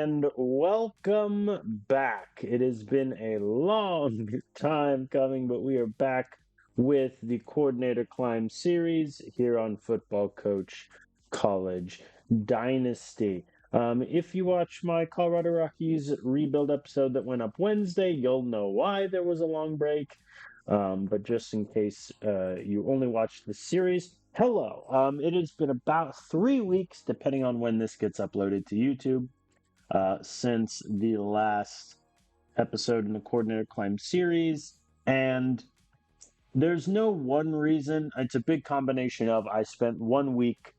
and welcome back. It has been a long time coming, but we are back with the Coordinator Climb series here on Football Coach College Dynasty. If you watch my Colorado Rockies rebuild episode that went up Wednesday, you'll know why there was a long break. But just in case you only watched the series, hello. It has been about 3 weeks, depending on when this gets uploaded to YouTube, since the last episode in the Coordinator Climb series. And there's no one reason. It's a big combination of I spent 1 week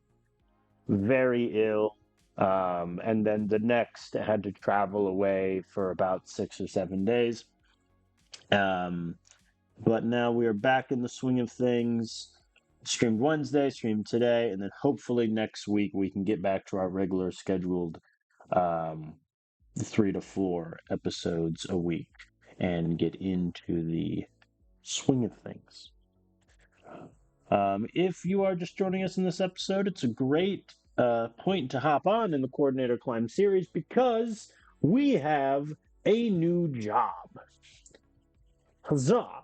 very ill, and then the next had to travel away for about 6 or 7 days. But now we are back in the swing of things. Streamed Wednesday, streamed today, and then hopefully next week we can get back to our regular scheduled 3 to 4 episodes a week and get into the swing of things. If you are just joining us in this episode, it's a great point to hop on in the Coordinator Climb series because we have a new job. Huzzah!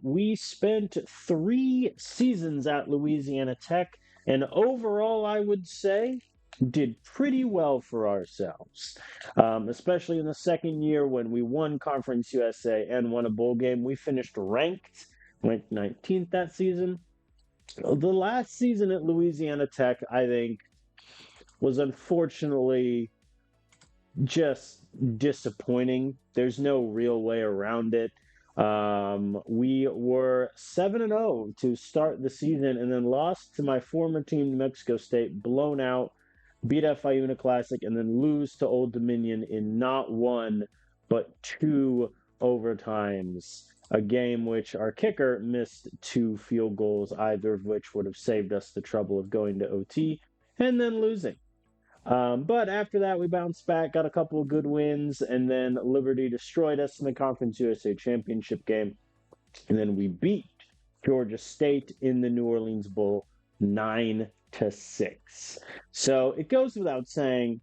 We spent 3 seasons at Louisiana Tech, and overall, I would say, did pretty well for ourselves. Especially in the second year when we won Conference USA and won a bowl game. We finished ranked 19th that season. The last season at Louisiana Tech, I think, was unfortunately just disappointing. There's no real way around it. We were 7-0 to start the season and then lost to my former team, New Mexico State, blown out, beat FIU in a classic, and then lose to Old Dominion in not one, but 2 overtimes. A game which our kicker missed 2 field goals, either of which would have saved us the trouble of going to OT and then losing. But after that, we bounced back, got a couple of good wins, and then Liberty destroyed us in the Conference USA Championship game. And then we beat Georgia State in the New Orleans Bowl 9-6. So it goes without saying,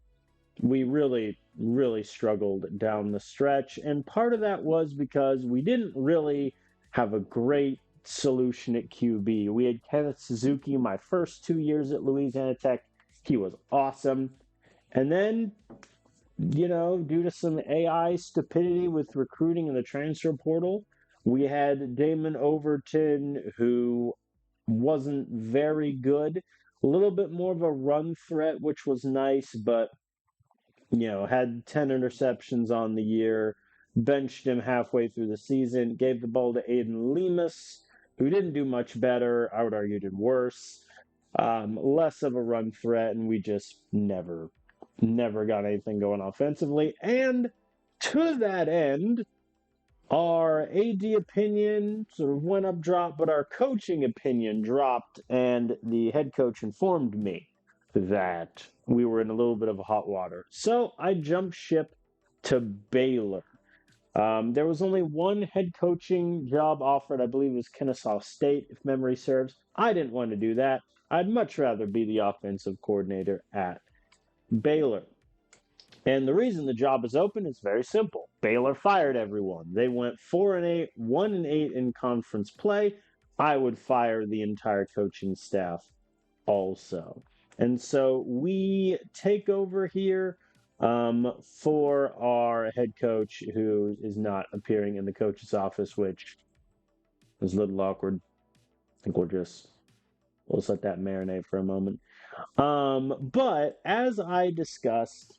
we really, really struggled down the stretch. And part of that was because we didn't really have a great solution at QB. We had Kenneth Suzuki my first 2 years at Louisiana Tech. He was awesome. And then, due to some AI stupidity with recruiting in the transfer portal, we had Damon Overton, who wasn't very good. A little bit more of a run threat, which was nice, but, had 10 interceptions on the year, benched him halfway through the season, gave the ball to Aiden Lemus, who didn't do much better. I would argue did worse. Less of a run threat, and we just never got anything going offensively. And to that end, our AD opinion sort of went up, dropped, but our coaching opinion dropped, and the head coach informed me that we were in a little bit of hot water. So I jumped ship to Baylor. There was only one head coaching job offered. I believe it was Kennesaw State, if memory serves. I didn't want to do that. I'd much rather be the offensive coordinator at Baylor. And the reason the job is open is very simple. Baylor fired everyone. They went 4-8, 1-8 in conference play. I would fire the entire coaching staff also. And so we take over here for our head coach, who is not appearing in the coach's office, which is a little awkward. I think we'll just let that marinate for a moment. But as I discussed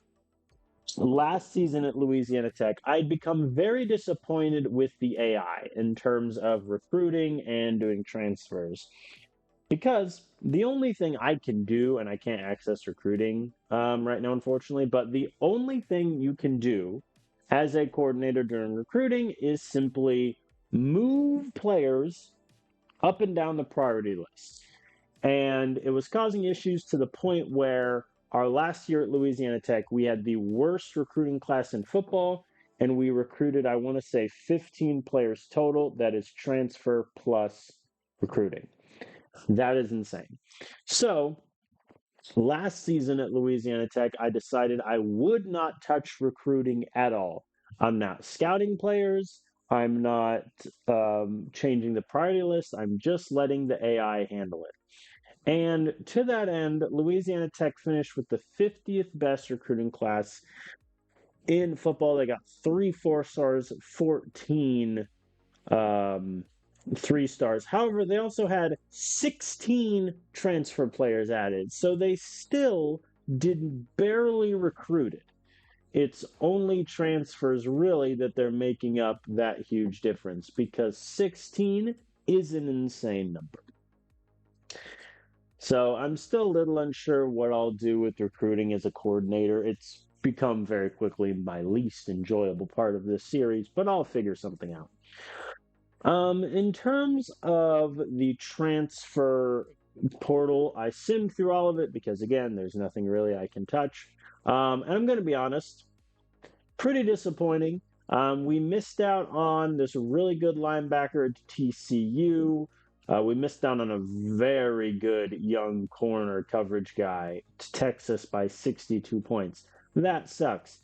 last season at Louisiana Tech, I'd become very disappointed with the AI in terms of recruiting and doing transfers. Because the only thing I can do, and I can't access recruiting right now, unfortunately, but the only thing you can do as a coordinator during recruiting is simply move players up and down the priority list. And it was causing issues to the point where our last year at Louisiana Tech, we had the worst recruiting class in football, and we recruited, I want to say, 15 players total. That is transfer plus recruiting. That is insane. So Last season at Louisiana Tech, I decided I would not touch recruiting at all. I'm not scouting players. I'm not changing the priority list. I'm just letting the AI handle it. And to that end, Louisiana Tech finished with the 50th best recruiting class in football. They got three 4 stars, 14 um, 3 stars. However, they also had 16 transfer players added, so they still did barely recruit it. It's only transfers really that they're making up that huge difference because 16 is an insane number. So I'm still a little unsure what I'll do with recruiting as a coordinator. It's become very quickly my least enjoyable part of this series, but I'll figure something out. In terms of the transfer portal, I simmed through all of it because, again, there's nothing really I can touch. And I'm going to be honest, pretty disappointing. We missed out on this really good linebacker at TCU. We missed out on a very good young corner coverage guy to Texas by 62 points. That sucks.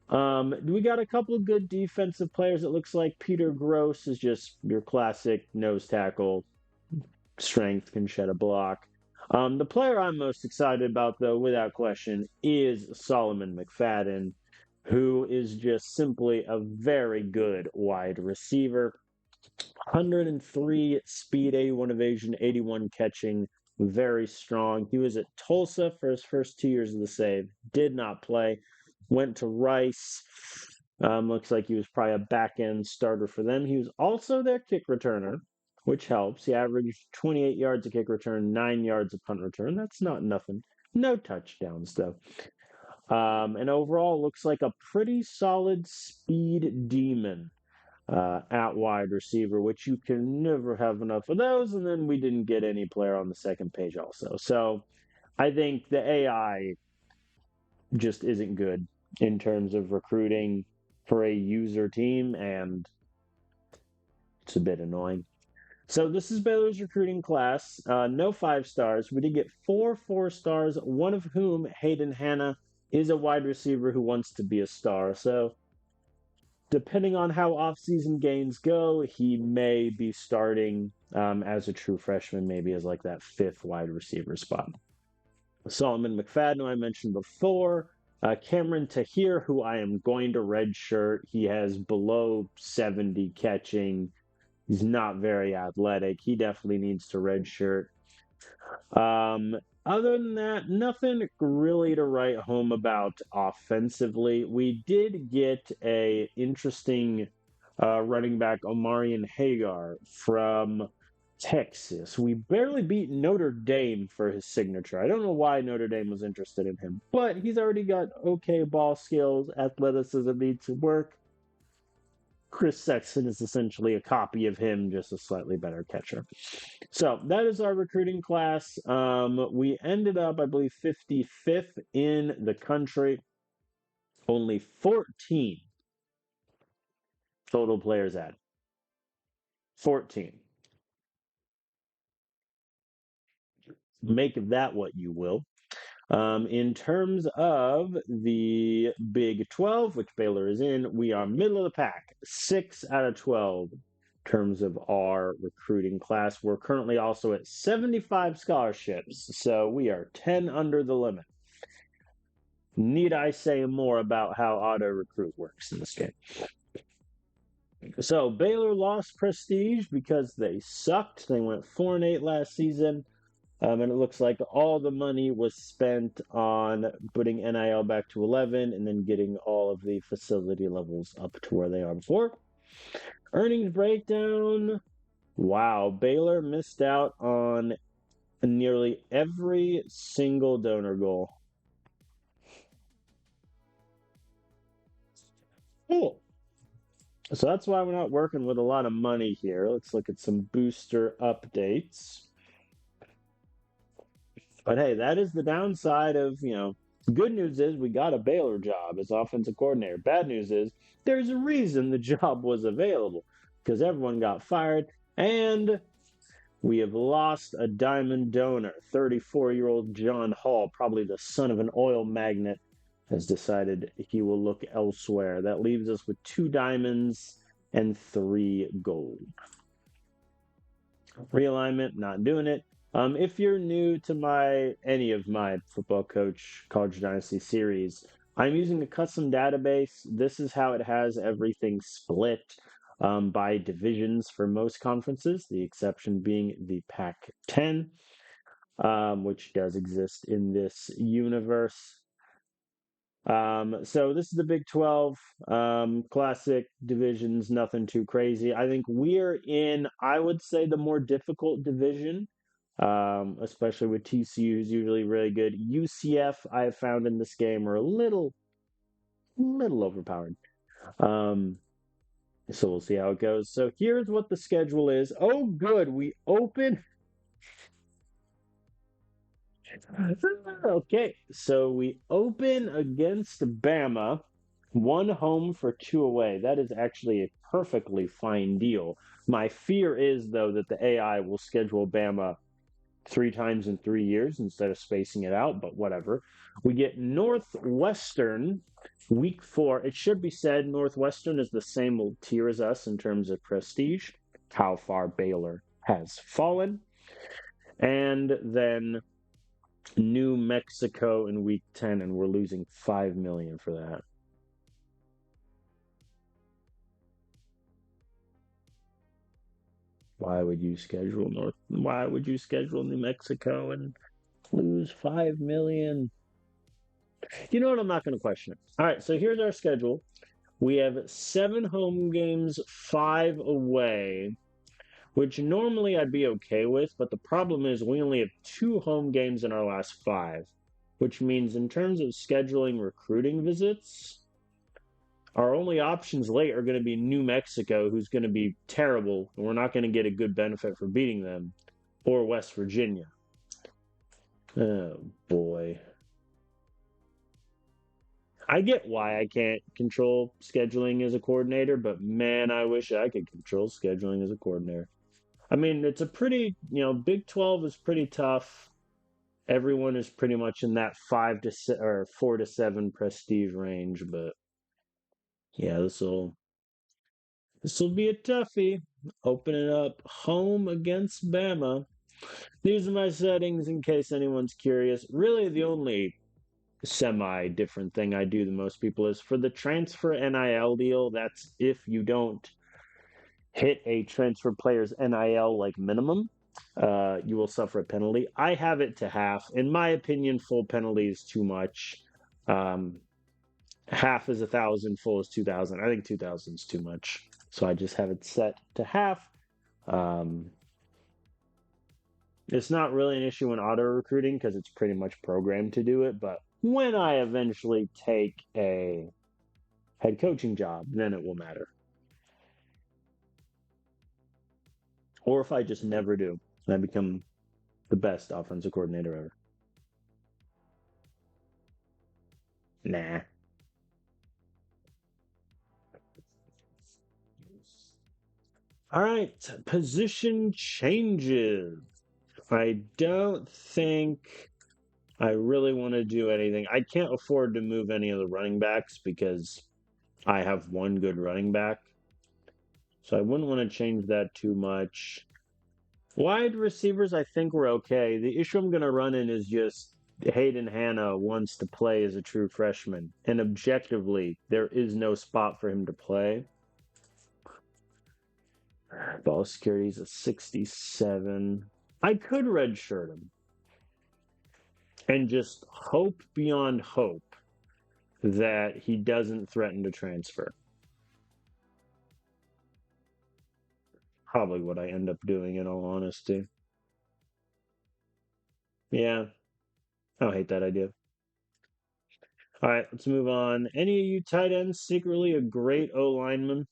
We got a couple of good defensive players. It looks like Peter Gross is just your classic nose tackle, strength, can shed a block. The player I'm most excited about, though, without question, is Solomon McFadden, who is just simply a very good wide receiver. 103 speed, 81 evasion, 81 catching, very strong. He was at Tulsa for his first 2 years of the save, did not play, went to Rice. Looks like he was probably a back end starter for them. He was also their kick returner, which helps. He averaged 28 yards a kick return, 9 yards a punt return. That's not nothing. No touchdowns, though. And overall, looks like a pretty solid speed demon at wide receiver, which you can never have enough of those. And then we didn't get any player on the second page, also. So I think the AI just isn't good in terms of recruiting for a user team, and it's a bit annoying. So this is Baylor's recruiting class. No 5 stars. We did get 4 4 stars, one of whom, Hayden Hanna, is a wide receiver who wants to be a star. So depending on how offseason gains go, he may be starting as a true freshman, maybe as like that fifth wide receiver spot. Solomon McFadden, who I mentioned before. Cameron Tahir, who I am going to redshirt. He has below 70 catching. He's not very athletic. He definitely needs to redshirt. Other than that, nothing really to write home about offensively. We did get a interesting running back, Omarion Hagar, from Texas. We barely beat Notre Dame for his signature. I don't know why Notre Dame was interested in him, but he's already got okay ball skills, athleticism needs to work. Chris Sexton is essentially a copy of him, just a slightly better catcher. So that is our recruiting class. We ended up, I believe, 55th in the country. Only 14 total players added. 14. Make that what you will. In terms of the Big 12, which Baylor is in, we are middle of the pack, 6 out of 12 in terms of our recruiting class. We're currently also at 75 scholarships, so we are 10 under the limit. Need I say more about how auto recruit works in this game? So Baylor lost prestige because they sucked. They went 4-8 last season. And it looks like all the money was spent on putting NIL back to 11 and then getting all of the facility levels up to where they are before. Earnings breakdown. Wow, Baylor missed out on nearly every single donor goal. Cool. So that's why we're not working with a lot of money here. Let's look at some booster updates. But hey, that is the downside of, good news is we got a Baylor job as offensive coordinator. Bad news is there's a reason the job was available because everyone got fired. And We have lost a diamond donor. 34-year-old John Hall, probably the son of an oil magnate, has decided he will look elsewhere. That leaves us with 2 diamonds and 3 gold. Realignment, not doing it. If you're new to any of my football coach college dynasty series, I'm using a custom database. This is how it has everything split by divisions for most conferences, the exception being the Pac-10, which does exist in this universe. So this is the Big 12, classic divisions, nothing too crazy. I think we're in, I would say, the more difficult division, especially with TCU, who's usually really good. UCF, I have found in this game, are a little overpowered. Um, so we'll see how it goes. So here's what the schedule is. Oh, good. We open. Okay, so we open against Bama, 1 home for 2 away. That is actually a perfectly fine deal. My fear is, though, that the AI will schedule Bama 3 times in 3 years instead of spacing it out, but whatever. We get Northwestern week 4. It should be said Northwestern is the same tier as us in terms of prestige, how far Baylor has fallen. And then New Mexico in week 10, and we're losing 5 million for that. Why would you schedule New Mexico and lose 5 million? You know what? I'm not going to question it. All right, so here's our schedule. We have 7 home games, 5 away, which normally I'd be okay with, but the problem is we only have 2 home games in our last 5, which means in terms of scheduling recruiting visits, our only options late are going to be New Mexico, who's going to be terrible, and we're not going to get a good benefit for beating them, or West Virginia. Oh boy. I get why I can't control scheduling as a coordinator, but man, I wish I could control scheduling as a coordinator. I mean, it's a pretty, Big 12 is pretty tough. Everyone is pretty much in that 4 to 7 prestige range, but yeah, this will be a toughie. Open it up home against Bama. These are my settings in case anyone's curious. Really, the only semi different thing I do than most people is for the transfer NIL deal. That's if you don't hit a transfer player's NIL like minimum, you will suffer a penalty. I have it to half. In my opinion, full penalty is too much. Um, Half is 1,000, full is 2,000. I think 2,000 is too much. So I just have it set to half. Um, it's not really an issue in auto recruiting because it's pretty much programmed to do it. But when I eventually take a head coaching job, then it will matter. Or if I just never do, and I become the best offensive coordinator ever. Nah. All right, position changes. I don't think I really want to do anything. I can't afford to move any of the running backs because I have one good running back. So I wouldn't want to change that too much. Wide receivers, I think we're okay. The issue I'm going to run in is just Hayden Hanna wants to play as a true freshman. And objectively, there is no spot for him to play. Ball security is a 67. I could redshirt him and just hope beyond hope that he doesn't threaten to transfer. Probably what I end up doing, in all honesty. Yeah, I don't hate that idea. All right, let's move on. Any of you tight ends secretly a great O lineman?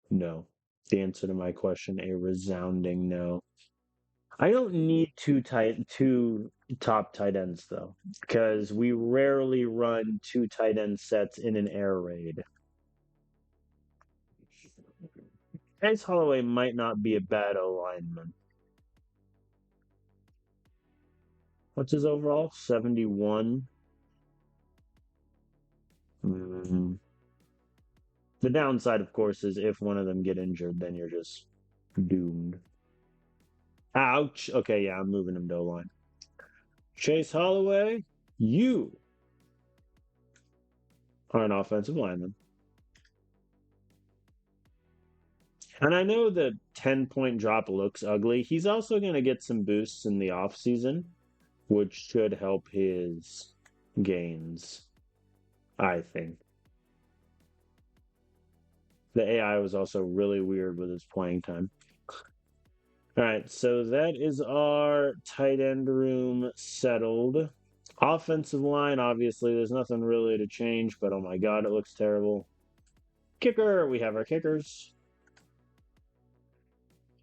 No. The answer to my question, a resounding no. I don't need two top tight ends though, because we rarely run 2 tight end sets in an air raid. Chase Holloway might not be a bad O lineman. What's his overall? 71. Mm. The downside, of course, is if one of them get injured, then you're just doomed. Ouch. Okay, yeah, I'm moving him to O line. Chase Holloway, you are an offensive lineman. And I know the 10-point drop looks ugly. He's also going to get some boosts in the offseason, which should help his gains, I think. The AI was also really weird with his playing time. All right, so that is our tight end room settled. Offensive line, obviously, there's nothing really to change, but oh my god, it looks terrible. Kicker, we have our kickers.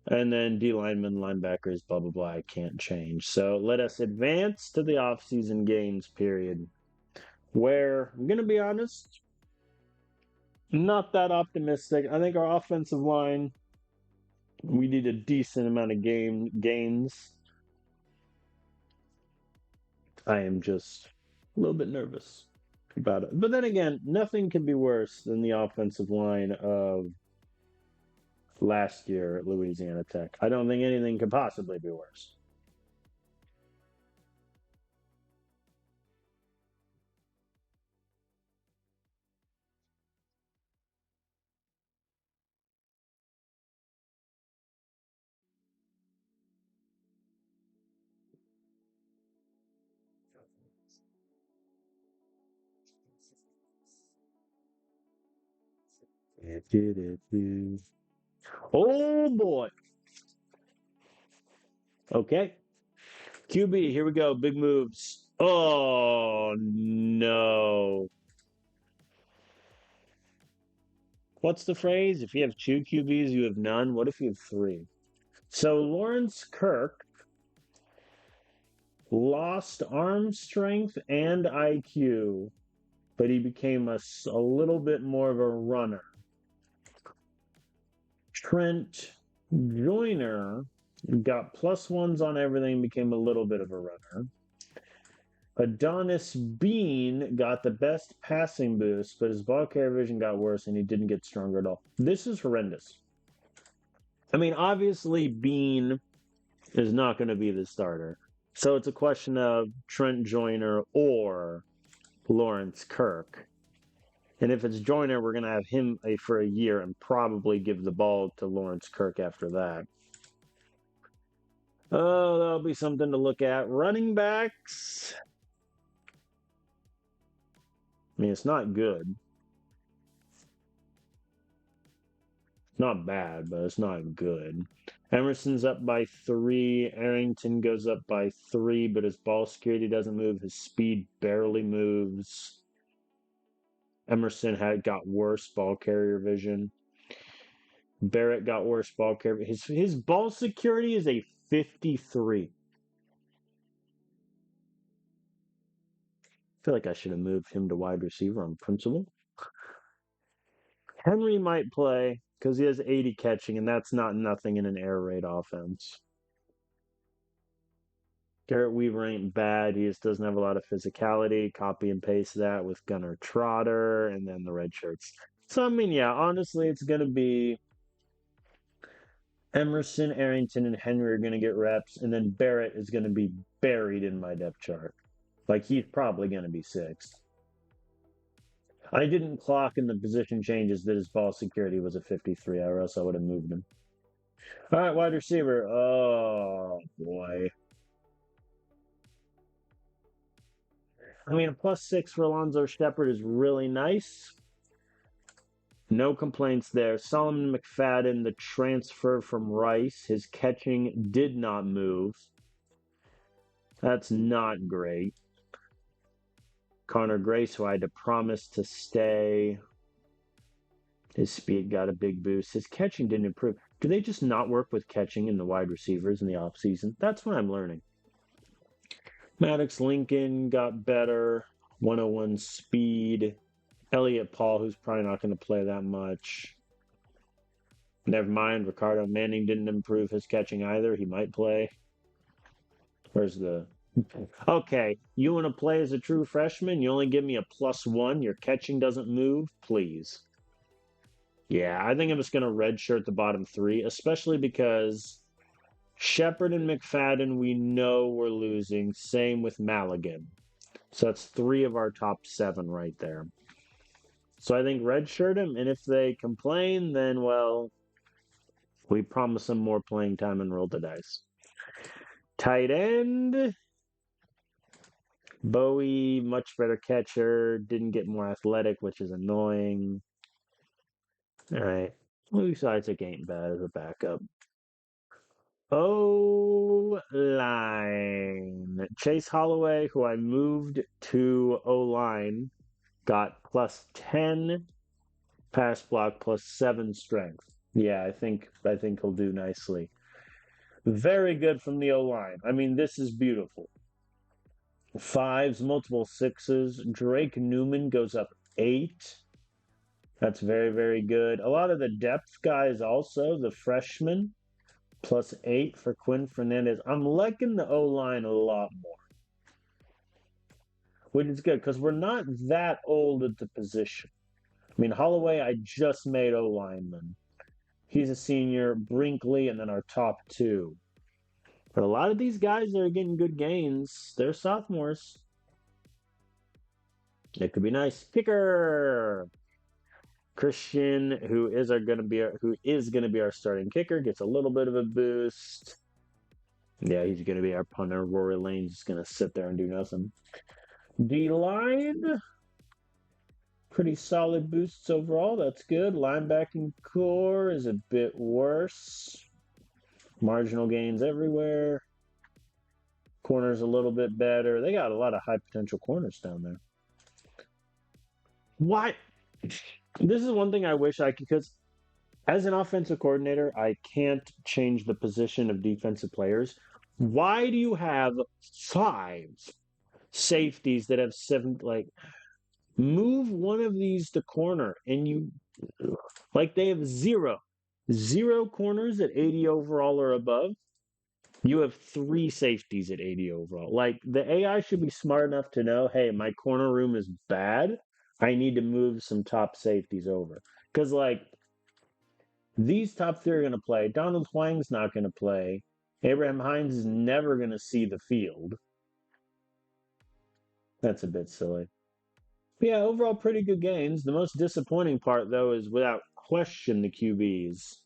And then D linemen, linebackers, blah, blah, blah, I can't change. So let us advance to the offseason games period, where I'm going to be honest, not that optimistic. I think our offensive line, we need a decent amount of gains. I am just a little bit nervous about it. But then again, nothing can be worse than the offensive line of last year at Louisiana Tech. I don't think anything could possibly be worse. Oh boy. Okay. QB, here we go. Big moves. Oh no. What's the phrase? If you have two QBs, you have none. What if you have three? So Lawrence Kirk lost arm strength and IQ, but he became a little bit more of a runner. Trent Joyner got +1s on everything, became a little bit of a runner. Adonis Bean got the best passing boost, but his ball carrier vision got worse and he didn't get stronger at all. This is horrendous. I mean, obviously, Bean is not going to be the starter. So it's a question of Trent Joyner or Lawrence Kirk. And if it's Joyner, we're going to have him for a year and probably give the ball to Lawrence Kirk after that. Oh, that'll be something to look at. Running backs. I mean, it's not good. Not bad, but it's not good. Emerson's up by 3. Arrington goes up by 3, but his ball security doesn't move. His speed barely moves. Emerson got worse ball carrier vision. Barrett got worse ball carrier. His ball security is a 53. I feel like I should have moved him to wide receiver on principle. Henry might play because he has 80 catching, and that's not nothing in an air raid offense. Garrett Weaver ain't bad. He just doesn't have a lot of physicality. Copy and paste that with Gunnar Trotter and then the red shirts. So, I mean, yeah, honestly, it's going to be Emerson, Arrington, and Henry are going to get reps, and then Barrett is going to be buried in my depth chart. Like, he's probably going to be 6th. I didn't clock in the position changes that his ball security was a 53, or else I would have moved him. All right, wide receiver. Oh, boy. I mean, a +6 for Alonzo Shepard is really nice. No complaints there. Solomon McFadden, the transfer from Rice, his catching did not move. That's not great. Connor Grace, who I had to promise to stay. His speed got a big boost. His catching didn't improve. Do they just not work with catching in the wide receivers in the offseason? That's what I'm learning. Maddox Lincoln got better. 101 speed. Elliot Paul, who's probably not going to play that much. Never mind, Ricardo Manning didn't improve his catching either. He might play. Where's the... Okay, you want to play as a true freshman? You only give me a +1. Your catching doesn't move? Please. Yeah, I think I'm just going to redshirt the bottom three, especially because Shepard and McFadden, we know we're losing. Same with Maligan. So that's 3 of our top 7 right there. So I think redshirt him, and if they complain, then, well, we promise them more playing time and roll the dice. Tight end. Bowie, much better catcher. Didn't get more athletic, which is annoying. All right. Blue Sidekick ain't bad as a backup. O-line. Chase Holloway, who I moved to O-line, got +10 pass block, +7 strength. Yeah, I think he'll do nicely. Very good from the O-line. I mean, this is beautiful. 5s, multiple 6s. Drake Newman goes up 8. That's very, very good. A lot of the depth guys also, the freshmen, +8 for Quinn Fernandez. I'm liking the O-line a lot more, which is good because we're not that old at the position. I mean, Holloway, I just made O-lineman. He's a senior. Brinkley, and then our top 2. But a lot of these guys that are getting good gains, they're sophomores. It could be nice. Kicker. Christian, who is going to be our starting kicker, gets a little bit of a boost. Yeah, he's going to be our punter. Rory Lane's just going to sit there and do nothing. D-line, pretty solid boosts overall. That's good. Linebacking core is a bit worse. Marginal gains everywhere. Corners a little bit better. They got a lot of high potential corners down there. What? This is one thing I wish I could, because as an offensive coordinator, I can't change the position of defensive players. Why do you have 5 safeties that have 7? Like, move one of these to corner, and they have 0 corners at 80 overall or above. You have 3 safeties at 80 overall. Like, the AI should be smart enough to know, hey, my corner room is bad. I need to move some top safeties over. Because, like, these top 3 are going to play. Donald Huang's not going to play. Abraham Hines is never going to see the field. That's a bit silly. But yeah, overall pretty good games. The most disappointing part, though, is without question the QBs.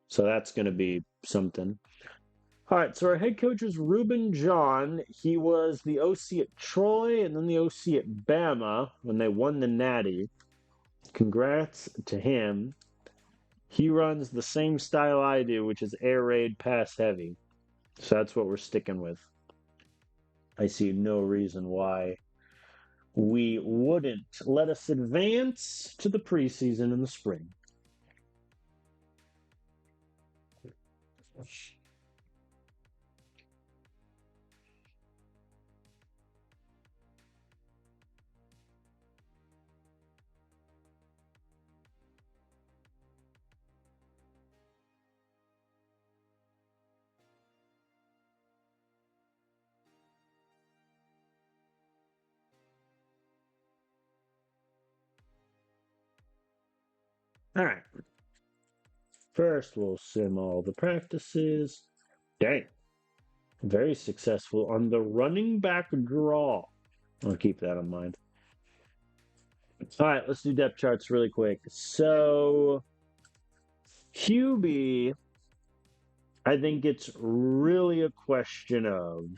So that's going to be something. All right, so our head coach is Reuben John. He was the OC at Troy and then the OC at Bama when they won the Natty. Congrats to him. He runs the same style I do, which is air raid, pass heavy. So that's what we're sticking with. I see no reason why we wouldn't let us advance to the preseason in the spring. All right. First, we'll sim all the practices. Dang. Very successful on the running back draw. I'll keep that in mind. All right, let's do depth charts really quick. So, QB, I think it's really a question of,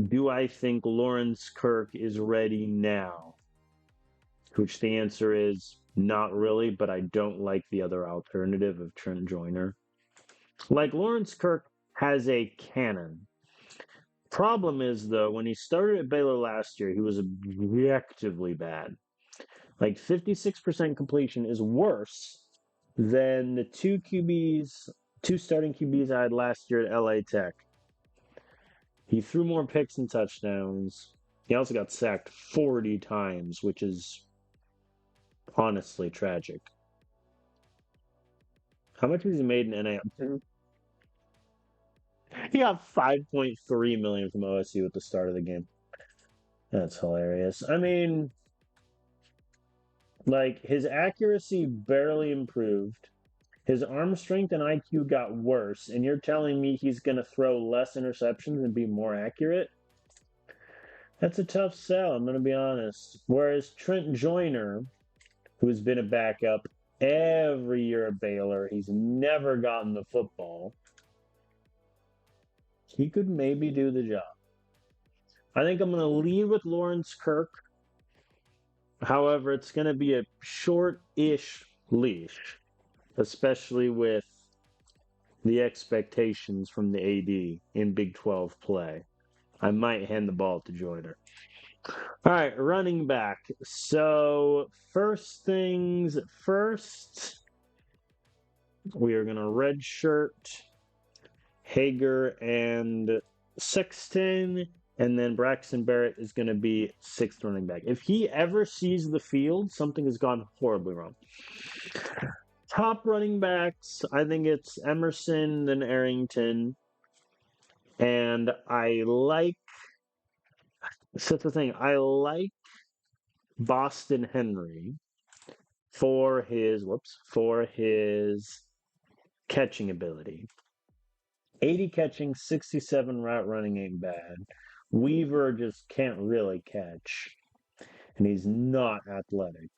do I think Lawrence Kirk is ready now? Which the answer is not really, but I don't like the other alternative of Trent Joyner. Like, Lawrence Kirk has a cannon. Problem is, though, when he started at Baylor last year, he was objectively bad. Like, 56% completion is worse than the two starting QBs I had last year at LA Tech. He threw more picks and touchdowns. He also got sacked 40 times, which is honestly tragic. How much was he made in NA? He got 5.3 million from OSU at the start of the game. That's hilarious. I mean, like his accuracy barely improved. His arm strength and IQ got worse, and you're telling me he's going to throw less interceptions and be more accurate? That's a tough sell, I'm going to be honest. Whereas Trent Joyner, who's been a backup every year at Baylor, he's never gotten the football. He could maybe do the job. I think I'm going to lead with Lawrence Kirk. However, it's going to be a short-ish leash, especially with the expectations from the AD in Big 12 play. I might hand the ball to Joyner. All right, running back. So, first things first, we are going to redshirt Hager and Sexton, and then Braxton Barrett is going to be sixth running back. If he ever sees the field, something has gone horribly wrong. Top running backs, I think it's Emerson, then Arrington. And I like, so that's the thing, I like Boston Henry for his catching ability. 80 catching, 67 route running ain't bad. Weaver just can't really catch, and he's not athletic.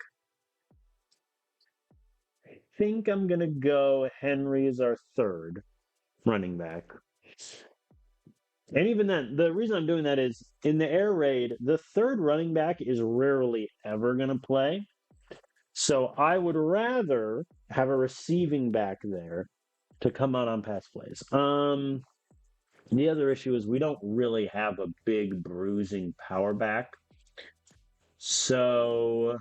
I think I'm going to go Henry as our third running back. And even then, the reason I'm doing that is in the air raid, the third running back is rarely ever going to play. So I would rather have a receiving back there to come out on pass plays. The other issue is we don't really have a big bruising power back. So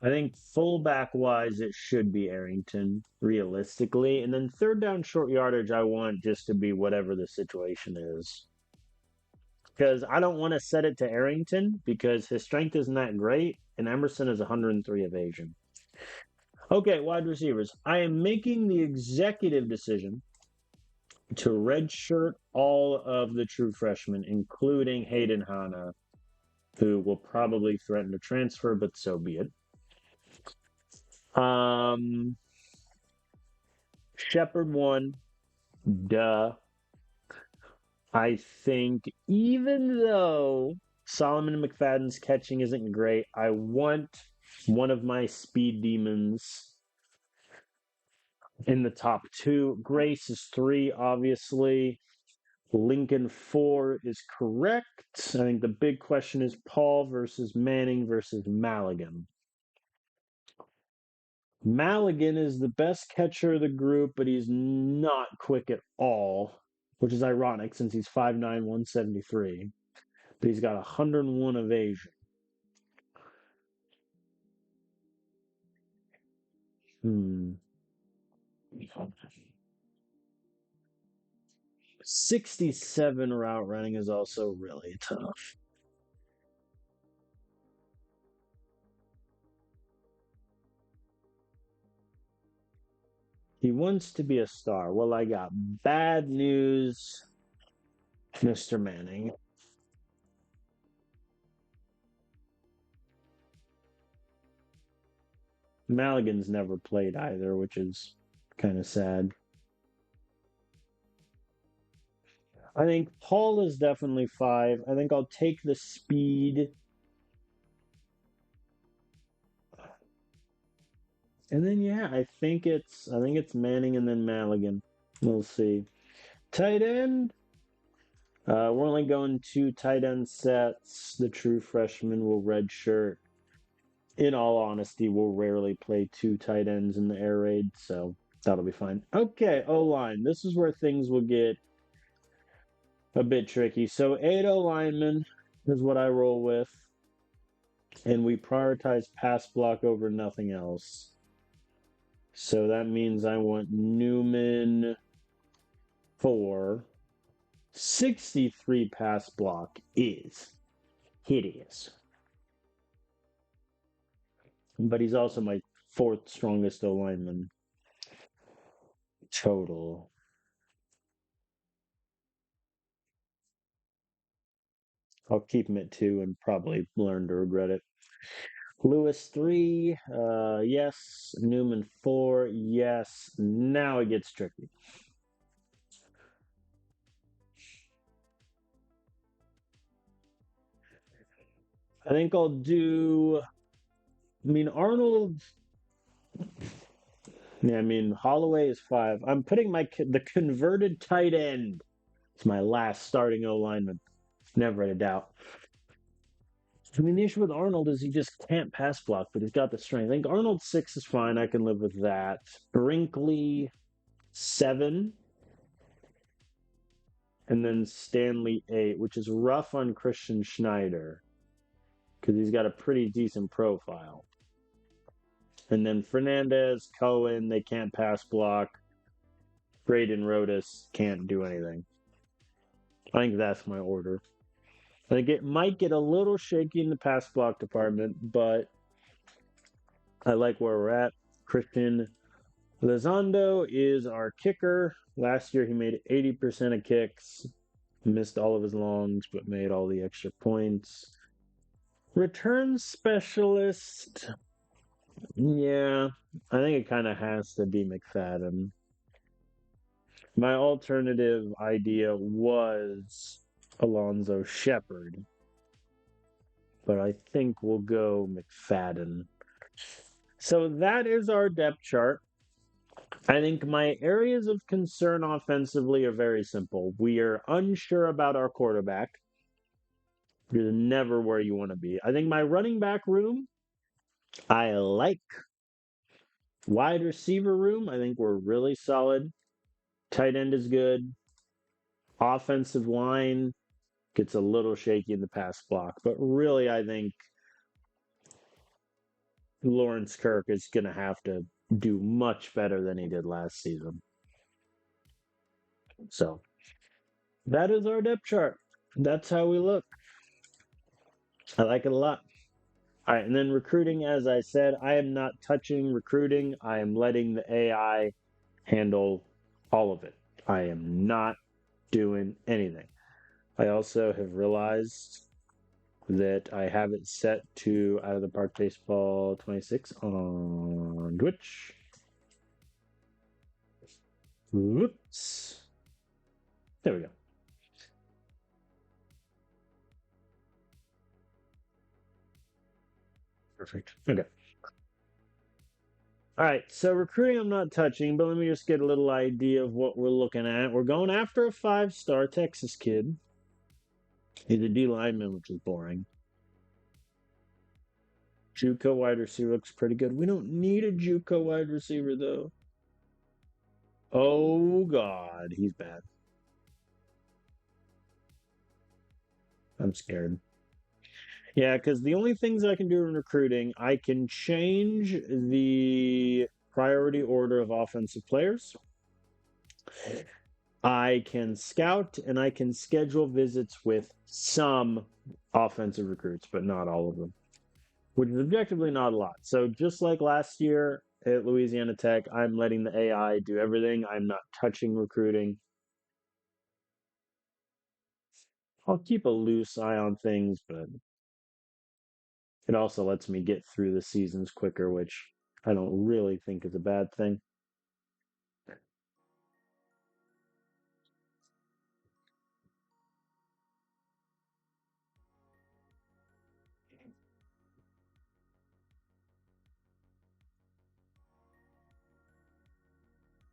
I think fullback wise, it should be Arrington, realistically. And then third down short yardage, I want just to be whatever the situation is. Because I don't want to set it to Arrington because his strength isn't that great, and Emerson is 103 evasion. Okay, wide receivers. I am making the executive decision to redshirt all of the true freshmen, including Hayden Hanna, who will probably threaten to transfer, but so be it. Shepard won. Duh. I think even though Solomon McFadden's catching isn't great, I want one of my speed demons in the top two. Grace is 3, obviously. Lincoln 4 is correct. I think the big question is Paul versus Manning versus Maligan. Maligan is the best catcher of the group, but he's not quick at all, which is ironic since he's 5'9", 173. But he's got 101 evasion. 67 route running is also really tough. He wants to be a star. Well, I got bad news, Mr. Manning. Maligan's never played either, which is kind of sad. I think Paul is definitely 5. I think I'll take the speed. And then yeah, I think it's Manning and then Maligan. We'll see. Tight end. We're only going 2 tight end sets. The true freshman will redshirt. In all honesty, we'll rarely play 2 tight ends in the air raid, so that'll be fine. Okay, O-line. This is where things will get a bit tricky. So 8 O-linemen is what I roll with. And we prioritize pass block over nothing else. So that means I want Newman 4. 63 pass block is hideous. but he's also my fourth strongest O lineman total. I'll keep him at two and probably learn to regret it. Lewis three, yes. Newman four, yes. Now it gets tricky. I think I'll do. I mean, Arnold. Yeah, I mean, Holloway is five. I'm putting the converted tight end. It's my last starting O lineman. Never a doubt. I mean, the issue with Arnold is he just can't pass block, but he's got the strength. I think Arnold six is fine. I can live with that. Brinkley seven, and then Stanley eight, which is rough on Christian Schneider because he's got a pretty decent profile. And then Fernandez, Cohen, they can't pass block. Braden Rodas can't do anything. I think that's my order. I think it might get a little shaky in the pass block department, but I like where we're at. Christian Lizondo is our kicker. Last year he made 80% of kicks, missed all of his longs, but made all the extra points. Return specialist. Yeah, I think it kind of has to be McFadden. My alternative idea was Alonzo Shepard, but I think we'll go McFadden. So that is our depth chart. I think my areas of concern offensively are very simple. We are unsure about our quarterback. You're never where you want to be. I think my running back room, I like. Wide receiver room, I think we're really solid. Tight end is good. Offensive line gets a little shaky in the pass block, but really, I think Lawrence Kirk is going to have to do much better than he did last season. So that is our depth chart. That's how we look. I like it a lot. All right, and then recruiting, as I said, I am not touching recruiting. I am letting the AI handle all of it. I am not doing anything. I also have realized that I have it set to Out of the Park Baseball 26 on Twitch. Whoops. There we go. Perfect. Okay. All right. So recruiting, I'm not touching, but let me just get a little idea of what we're looking at. We're going after a 5-star Texas kid. He's a D lineman, which is boring. JUCO wide receiver looks pretty good. We don't need a JUCO wide receiver though. Oh God, he's bad. I'm scared. Yeah, because the only things I can do in recruiting, I can change the priority order of offensive players. I can scout and I can schedule visits with some offensive recruits, but not all of them, which is objectively not a lot. So just like last year at Louisiana Tech, I'm letting the AI do everything. I'm not touching recruiting. I'll keep a loose eye on things, but it also lets me get through the seasons quicker, which I don't really think is a bad thing.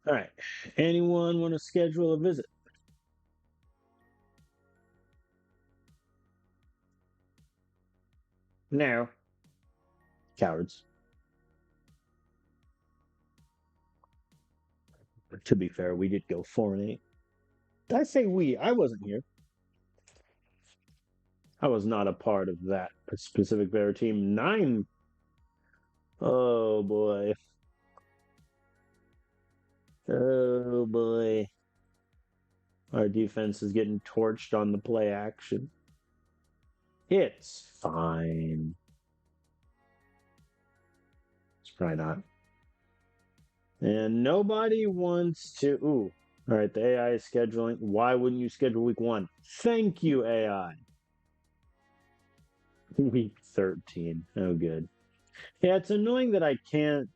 All right. Anyone want to schedule a visit? No. Cowards. To be fair, we did go 4-8. I say we. I wasn't here. I was not a part of that specific Bear team. 9. Oh boy. Oh boy. Our defense is getting torched on the play action. It's fine. Probably not. And nobody wants to. Ooh. All right, the AI is scheduling. Why wouldn't you schedule week 1? Thank you, AI. Week 13. Oh, good. Yeah, it's annoying that I can't,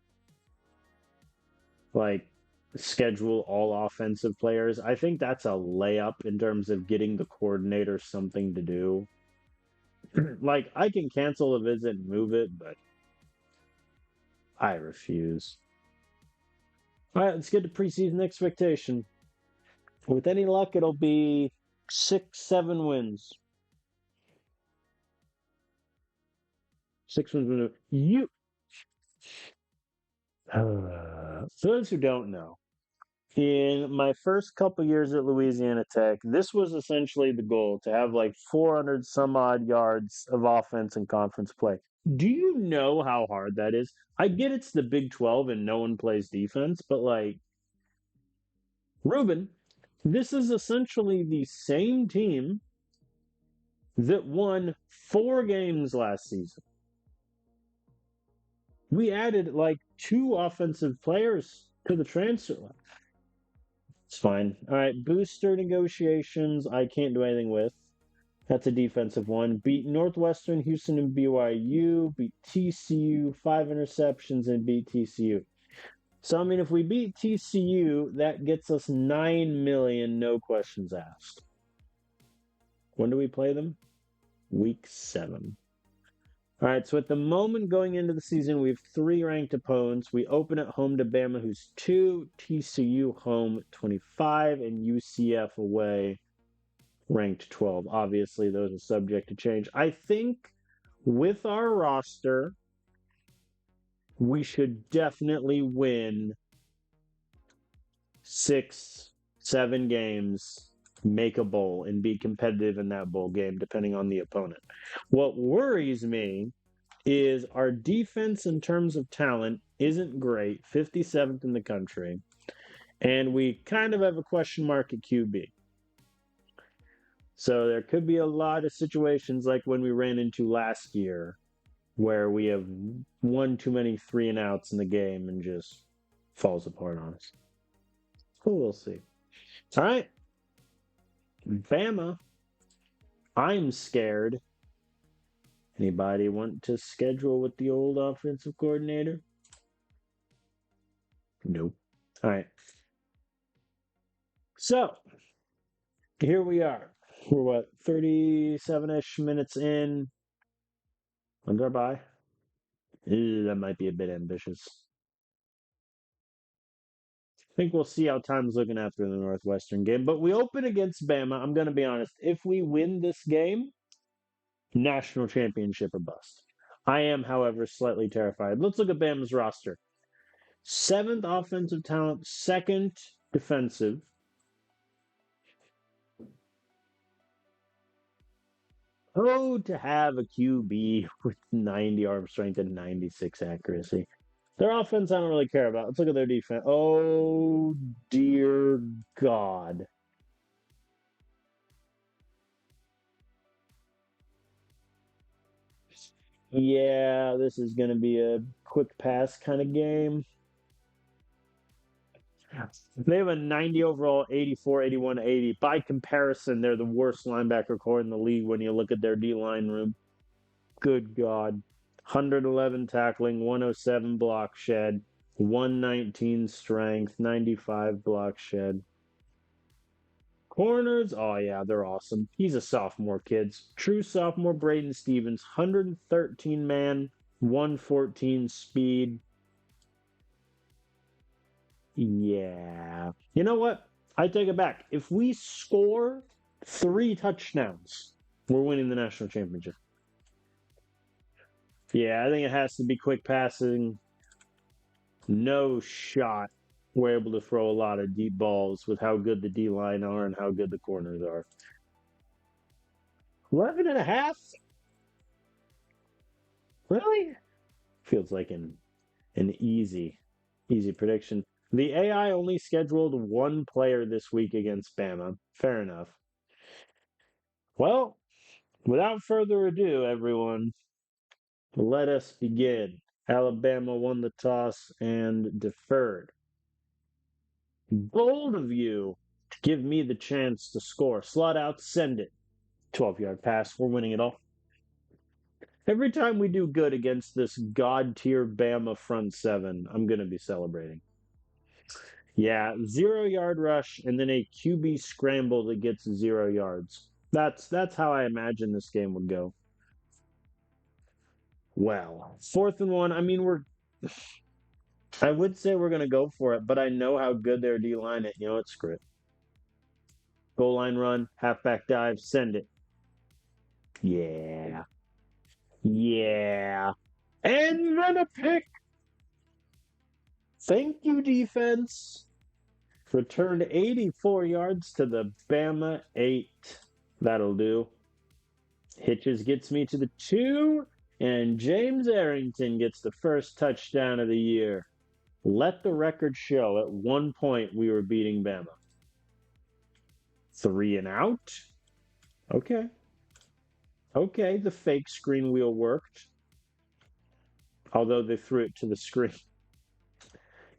like, schedule all offensive players. I think that's a layup in terms of getting the coordinator something to do. Like, I can cancel a visit and move it, but I refuse. All right, let's get to preseason expectation. With any luck, it'll be 6, 7 wins. 6 wins. You. For those who don't know, in my first couple years at Louisiana Tech, this was essentially the goal to have like 400 some odd yards of offense in conference play. Do you know how hard that is? I get it's the Big 12 and no one plays defense, but like, Ruben, this is essentially the same team that won 4 games last season. We added like 2 offensive players to the transfer line. It's fine. All right, booster negotiations, I can't do anything with. That's a defensive one. Beat Northwestern, Houston, and BYU. Beat TCU, 5 interceptions, and beat TCU. So, I mean, if we beat TCU, that gets us 9 million, no questions asked. When do we play them? Week 7. All right, so at the moment going into the season, we have 3 ranked opponents. We open at home to Bama, who's 2, TCU home 25, and UCF away ranked 12. Obviously, those are subject to change. I think with our roster, we should definitely win 6, 7 games, make a bowl, and be competitive in that bowl game, depending on the opponent. What worries me is our defense in terms of talent isn't great, 57th in the country, and we kind of have a question mark at QB. So there could be a lot of situations like when we ran into last year where we have one too many 3-and-outs in the game and just falls apart on us. Well, we'll see. All right. Bama. I'm scared. Anybody want to schedule with the old offensive coordinator? Nope. All right. So, here we are. We're what, 37-ish minutes in? When's our bye? That might be a bit ambitious. I think we'll see how time's looking after the Northwestern game. But we open against Bama. I'm going to be honest. If we win this game, national championship or bust. I am, however, slightly terrified. Let's look at Bama's roster. 7th offensive talent, 2nd defensive. Oh, to have a QB with 90 arm strength and 96 accuracy. Their offense, I don't really care about. Let's look at their defense. Oh, dear God. Yeah, this is going to be a quick pass kind of game. They have a 90 overall, 84, 81, 80. By comparison, they're the worst linebacker core in the league when you look at their D-line room. Good God. 111 tackling, 107 block shed, 119 strength, 95 block shed. Corners, oh yeah, they're awesome. He's a sophomore, kids. True sophomore Braden Stevens, 113 man, 114 speed. Yeah. You know what? I take it back. If we score 3 touchdowns, we're winning the national championship. Yeah, I think it has to be quick passing. No shot. We're able to throw a lot of deep balls with how good the D line are and how good the corners are. 11 and a half? Really? Feels like an easy prediction. The AI only scheduled 1 player this week against Bama. Fair enough. Well, without further ado, everyone, let us begin. Alabama won the toss and deferred. Bold of you to give me the chance to score. Slot out, send it. 12-yard pass. We're winning it all. Every time we do good against this god tier Bama front seven, I'm going to be celebrating. Yeah, 0-yard rush and then a QB scramble that gets 0 yards. That's how I imagine this game would go. Well, 4th and 1. I mean, I would say we're going to go for it, but I know how good their D line is. You know what? Screw it. Goal line run, halfback dive, send it. Yeah. Yeah. And then a pick. Thank you, defense. Returned 84 yards to the Bama 8. That'll do. Hitches gets me to the 2, and James Arrington gets the first touchdown of the year. Let the record show at one point we were beating Bama. 3 and out. Okay. Okay, the fake screen wheel worked. Although they threw it to the screen.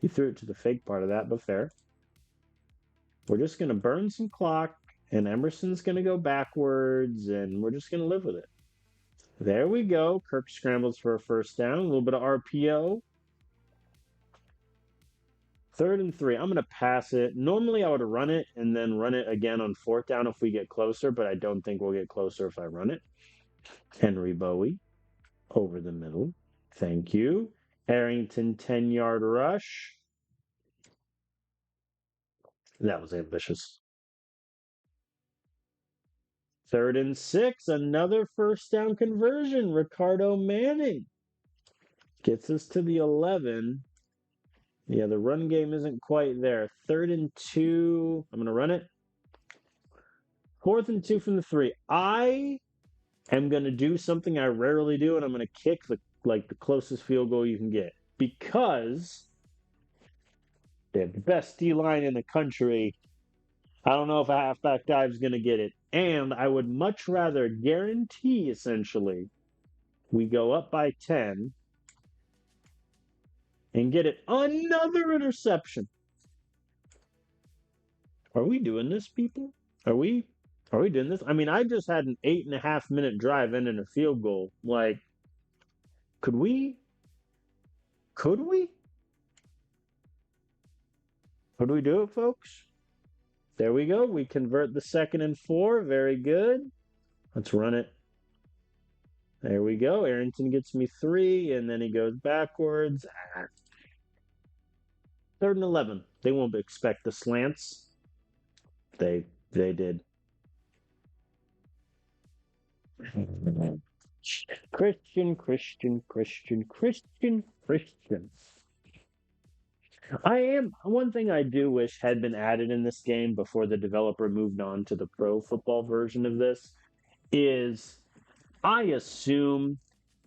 He threw it to the fake part of that, but fair. We're just going to burn some clock, and Emerson's going to go backwards, and we're just going to live with it. There we go. Kirk scrambles for a first down. A little bit of RPO. 3rd and 3. I'm going to pass it. Normally, I would run it and then run it again on 4th down if we get closer, but I don't think we'll get closer if I run it. Henry Bowie over the middle. Thank you. Arrington 10-yard rush. That was ambitious. 3rd and 6. Another first down conversion. Ricardo Manning gets us to the 11. Yeah, the run game isn't quite there. 3rd and 2. I'm going to run it. 4th and 2 from the 3. I am going to do something I rarely do, and I'm going to kick the closest field goal you can get. Because they have the best D-line in the country. I don't know if a halfback dive is going to get it. And I would much rather guarantee, essentially, we go up by 10 and get it. Another interception. Are we doing this, people? Are we doing this? I mean, I just had an 8.5-minute drive ending a field goal. Like, could we? Could we do it, folks? There we go. We convert the 2nd and 4. Very good. Let's run it. There we go. Arrington gets me 3, and then he goes backwards. 3rd and 11. They won't expect the slants. They did. Christian. One thing I do wish had been added in this game before the developer moved on to the pro football version of this is I assume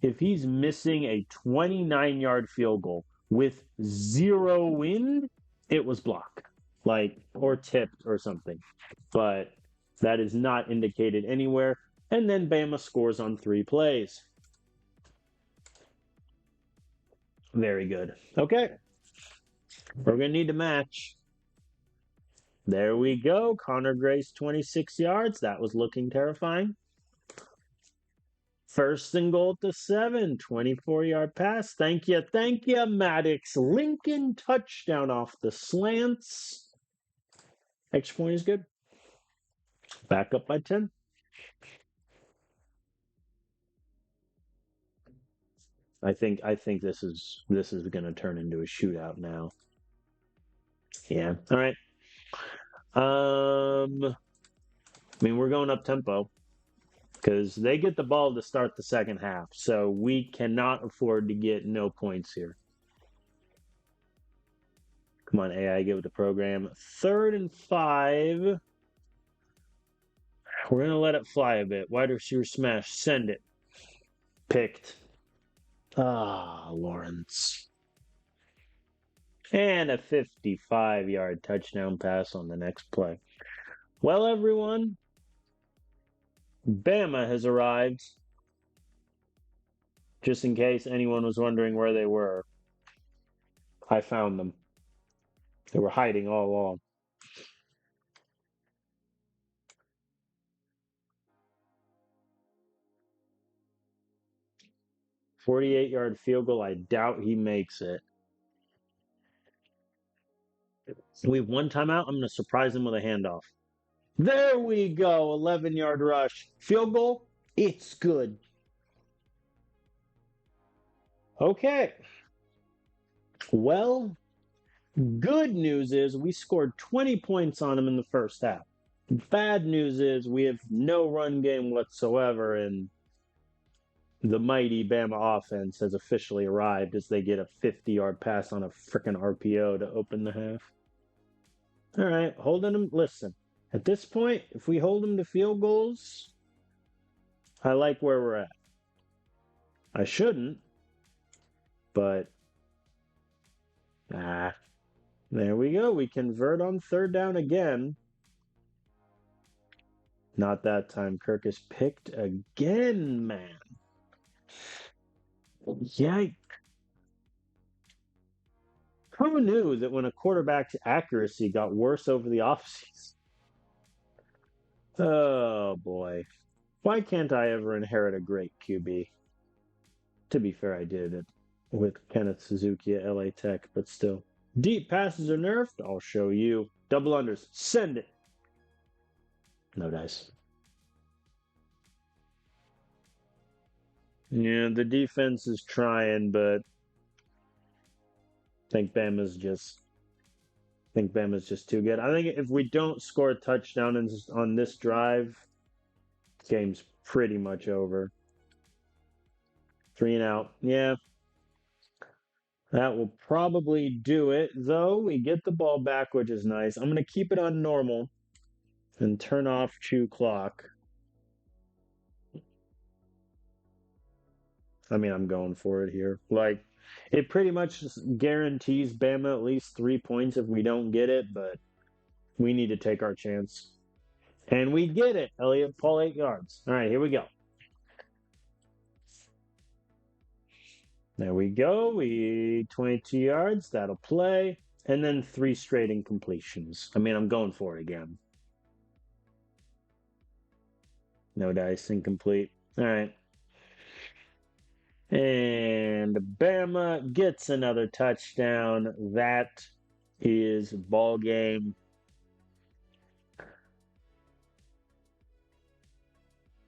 if he's missing a 29-yard field goal with 0 wind, it was blocked, or tipped or something. But that is not indicated anywhere. And then Bama scores on 3 plays. Very good. Okay. We're going to need a match. There we go. Connor Grace, 26 yards. That was looking terrifying. 1st and goal to 7. 24-yard pass. Thank you, Maddox. Lincoln touchdown off the slants. Extra point is good. Back up by 10. I think this is going to turn into a shootout now. Yeah. All right. I mean, we're going up tempo because they get the ball to start the second half, so we cannot afford to get no points here. Come on, AI, give it the program. 3rd and 5. We're going to let it fly a bit. Wide receiver smash. Send it. Picked. Lawrence. And a 55-yard touchdown pass on the next play. Well, everyone, Bama has arrived. Just in case anyone was wondering where they were, I found them. They were hiding all along. 48-yard field goal. I doubt he makes it. We have one timeout. I'm going to surprise him with a handoff. There we go. 11-yard rush. Field goal. It's good. Okay. Well, good news is we scored 20 points on them in the first half. Bad news is we have no run game whatsoever, and the mighty Bama offense has officially arrived as they get a 50-yard pass on a frickin' RPO to open the half. All right, holding them. Listen, at this point, if we hold them to field goals, I like where we're at. I shouldn't, but there we go. We convert on third down again. Not that time. Kirk is picked again, man. Yikes. Who knew that when a quarterback's accuracy got worse over the offseason? Oh, boy. Why can't I ever inherit a great QB? To be fair, I did it with Kenneth Suzuki at LA Tech, but still. Deep passes are nerfed? I'll show you. Double unders. Send it. No dice. Yeah, the defense is trying, but I think Bama's just too good. I think if we don't score a touchdown on this drive, the game's pretty much over. 3 and out. Yeah. That will probably do it, though. We get the ball back, which is nice. I'm going to keep it on normal and turn off chew clock. I mean, I'm going for it here. Like, it pretty much guarantees Bama at least 3 points if we don't get it, but we need to take our chance. And we get it. Elliott Paul, 8 yards. All right, here we go. There we go. 22 yards. That'll play. And then 3 straight incompletions. I mean, I'm going for it again. No dice. Incomplete. All right. And Bama gets another touchdown. That is ball game.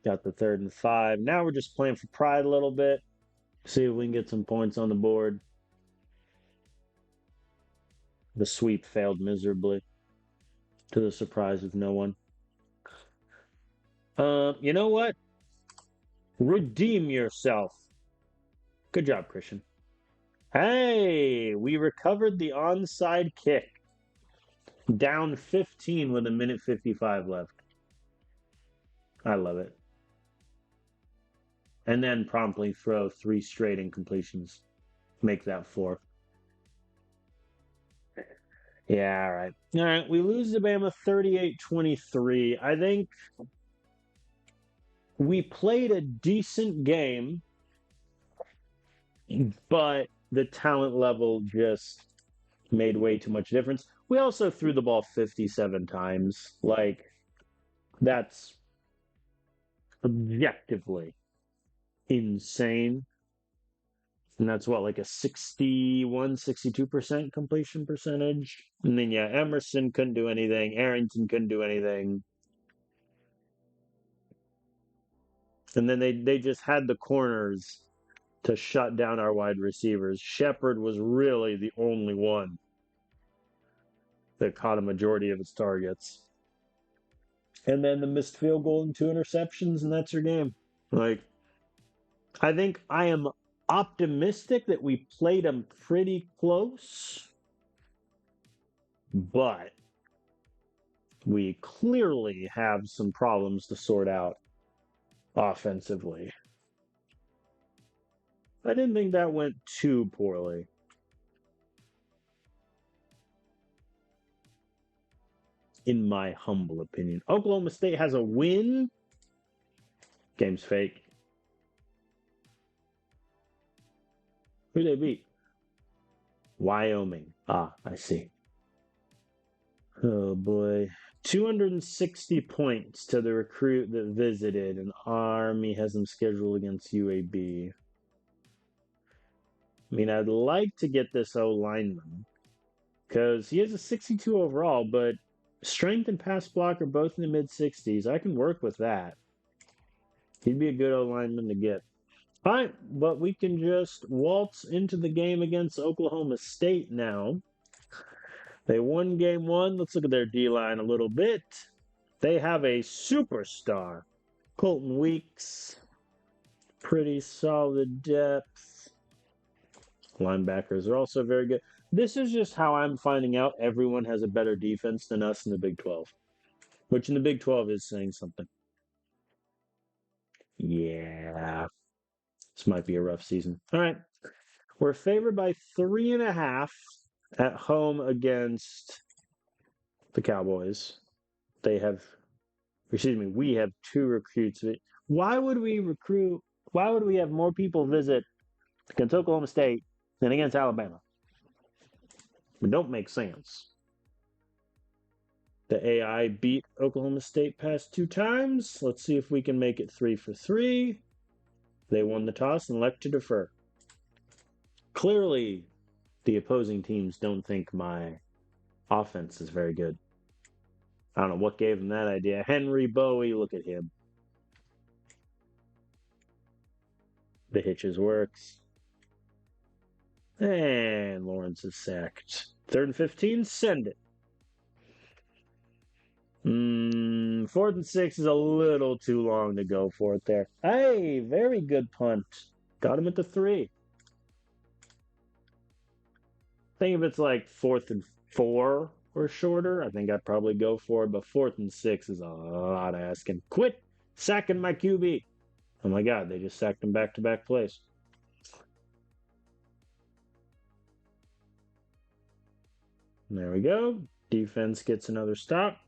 Got the 3rd and 5. Now we're just playing for pride a little bit. See if we can get some points on the board. The sweep failed miserably, to the surprise of no one. You know what? Redeem yourself. Good job, Christian. Hey, we recovered the onside kick. Down 15 with 1:55 left. I love it. And then promptly throw 3 straight incompletions. Make that 4. Yeah, all right. All right, we lose to Bama 38-23. I think we played a decent game, but the talent level just made way too much difference. We also threw the ball 57 times. Like, that's objectively insane. And that's what, like a 62% completion percentage? And then, yeah, Emerson couldn't do anything. Arrington couldn't do anything. And then they just had the corners to shut down our wide receivers. Shepard was really the only one that caught a majority of his targets. And then the missed field goal and 2 interceptions, and that's your game. Like, I think I am optimistic that we played them pretty close, but we clearly have some problems to sort out offensively. I didn't think that went too poorly. In my humble opinion. Oklahoma State has a win. Game's fake. Who they beat? Wyoming. Ah, I see. Oh boy. 260 points to the recruit that visited, and Army has him scheduled against UAB. I mean, I'd like to get this O lineman because he has a 62 overall, but strength and pass block are both in the mid 60s. I can work with that. He'd be a good O lineman to get. All right, but we can just waltz into the game against Oklahoma State now. They won game one. Let's look at their D line a little bit. They have a superstar, Colton Weeks. Pretty solid depth. Linebackers are also very good. This is just how I'm finding out everyone has a better defense than us in the Big 12, which in the Big 12 is saying something. Yeah, this might be a rough season. All right. We're favored by 3.5 at home against the Cowboys. We have two recruits. Why would we recruit? Why would we have more people visit against Oklahoma State than against Alabama? It don't make sense. The AI beat Oklahoma State past 2 times. Let's see if we can make it 3 for 3. They won the toss and elect to defer. Clearly, the opposing teams don't think my offense is very good. I don't know what gave him that idea. Henry Bowie, look at him. The hitches works. And Lawrence is sacked. 3rd and 15, send it. 4th and 6 is a little too long to go for it there. Hey, very good punt. Got him at the 3. I think if it's like 4th and 4 or shorter, I think I'd probably go for it. But 4th and 6 is a lot asking. Quit sacking my QB. Oh my God, they just sacked him back-to-back plays. There we go. Defense gets another stop.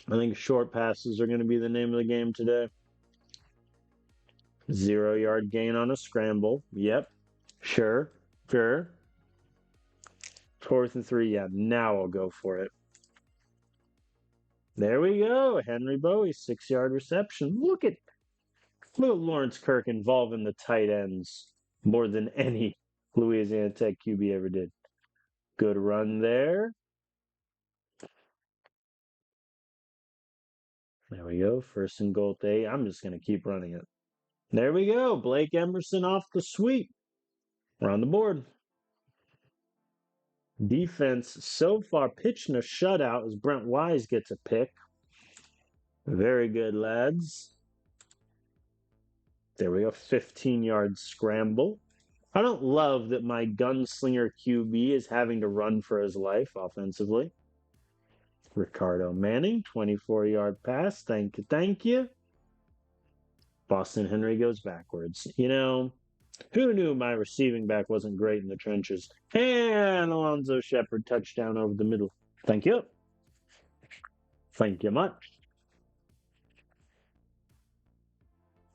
I think short passes are going to be the name of the game today. 0-yard gain on a scramble. Yep. Sure. 4th and 3. Yeah, now I'll go for it. There we go. Henry Bowie, 6-yard reception. Look at Lawrence Kirk involving the tight ends more than any Louisiana Tech QB ever did. Good run there. There we go. 1st and goal to 8. I'm just going to keep running it. There we go. Blake Emerson off the sweep. We're on the board. Defense so far pitching a shutout as Brent Wise gets a pick. Very good, lads. There we go. 15-yard scramble. I don't love that my gunslinger QB is having to run for his life offensively. Ricardo Manning, 24-yard pass. Thank you. Boston Henry goes backwards. You know, who knew my receiving back wasn't great in the trenches? And Alonzo Shepard, touchdown over the middle. Thank you. Thank you much.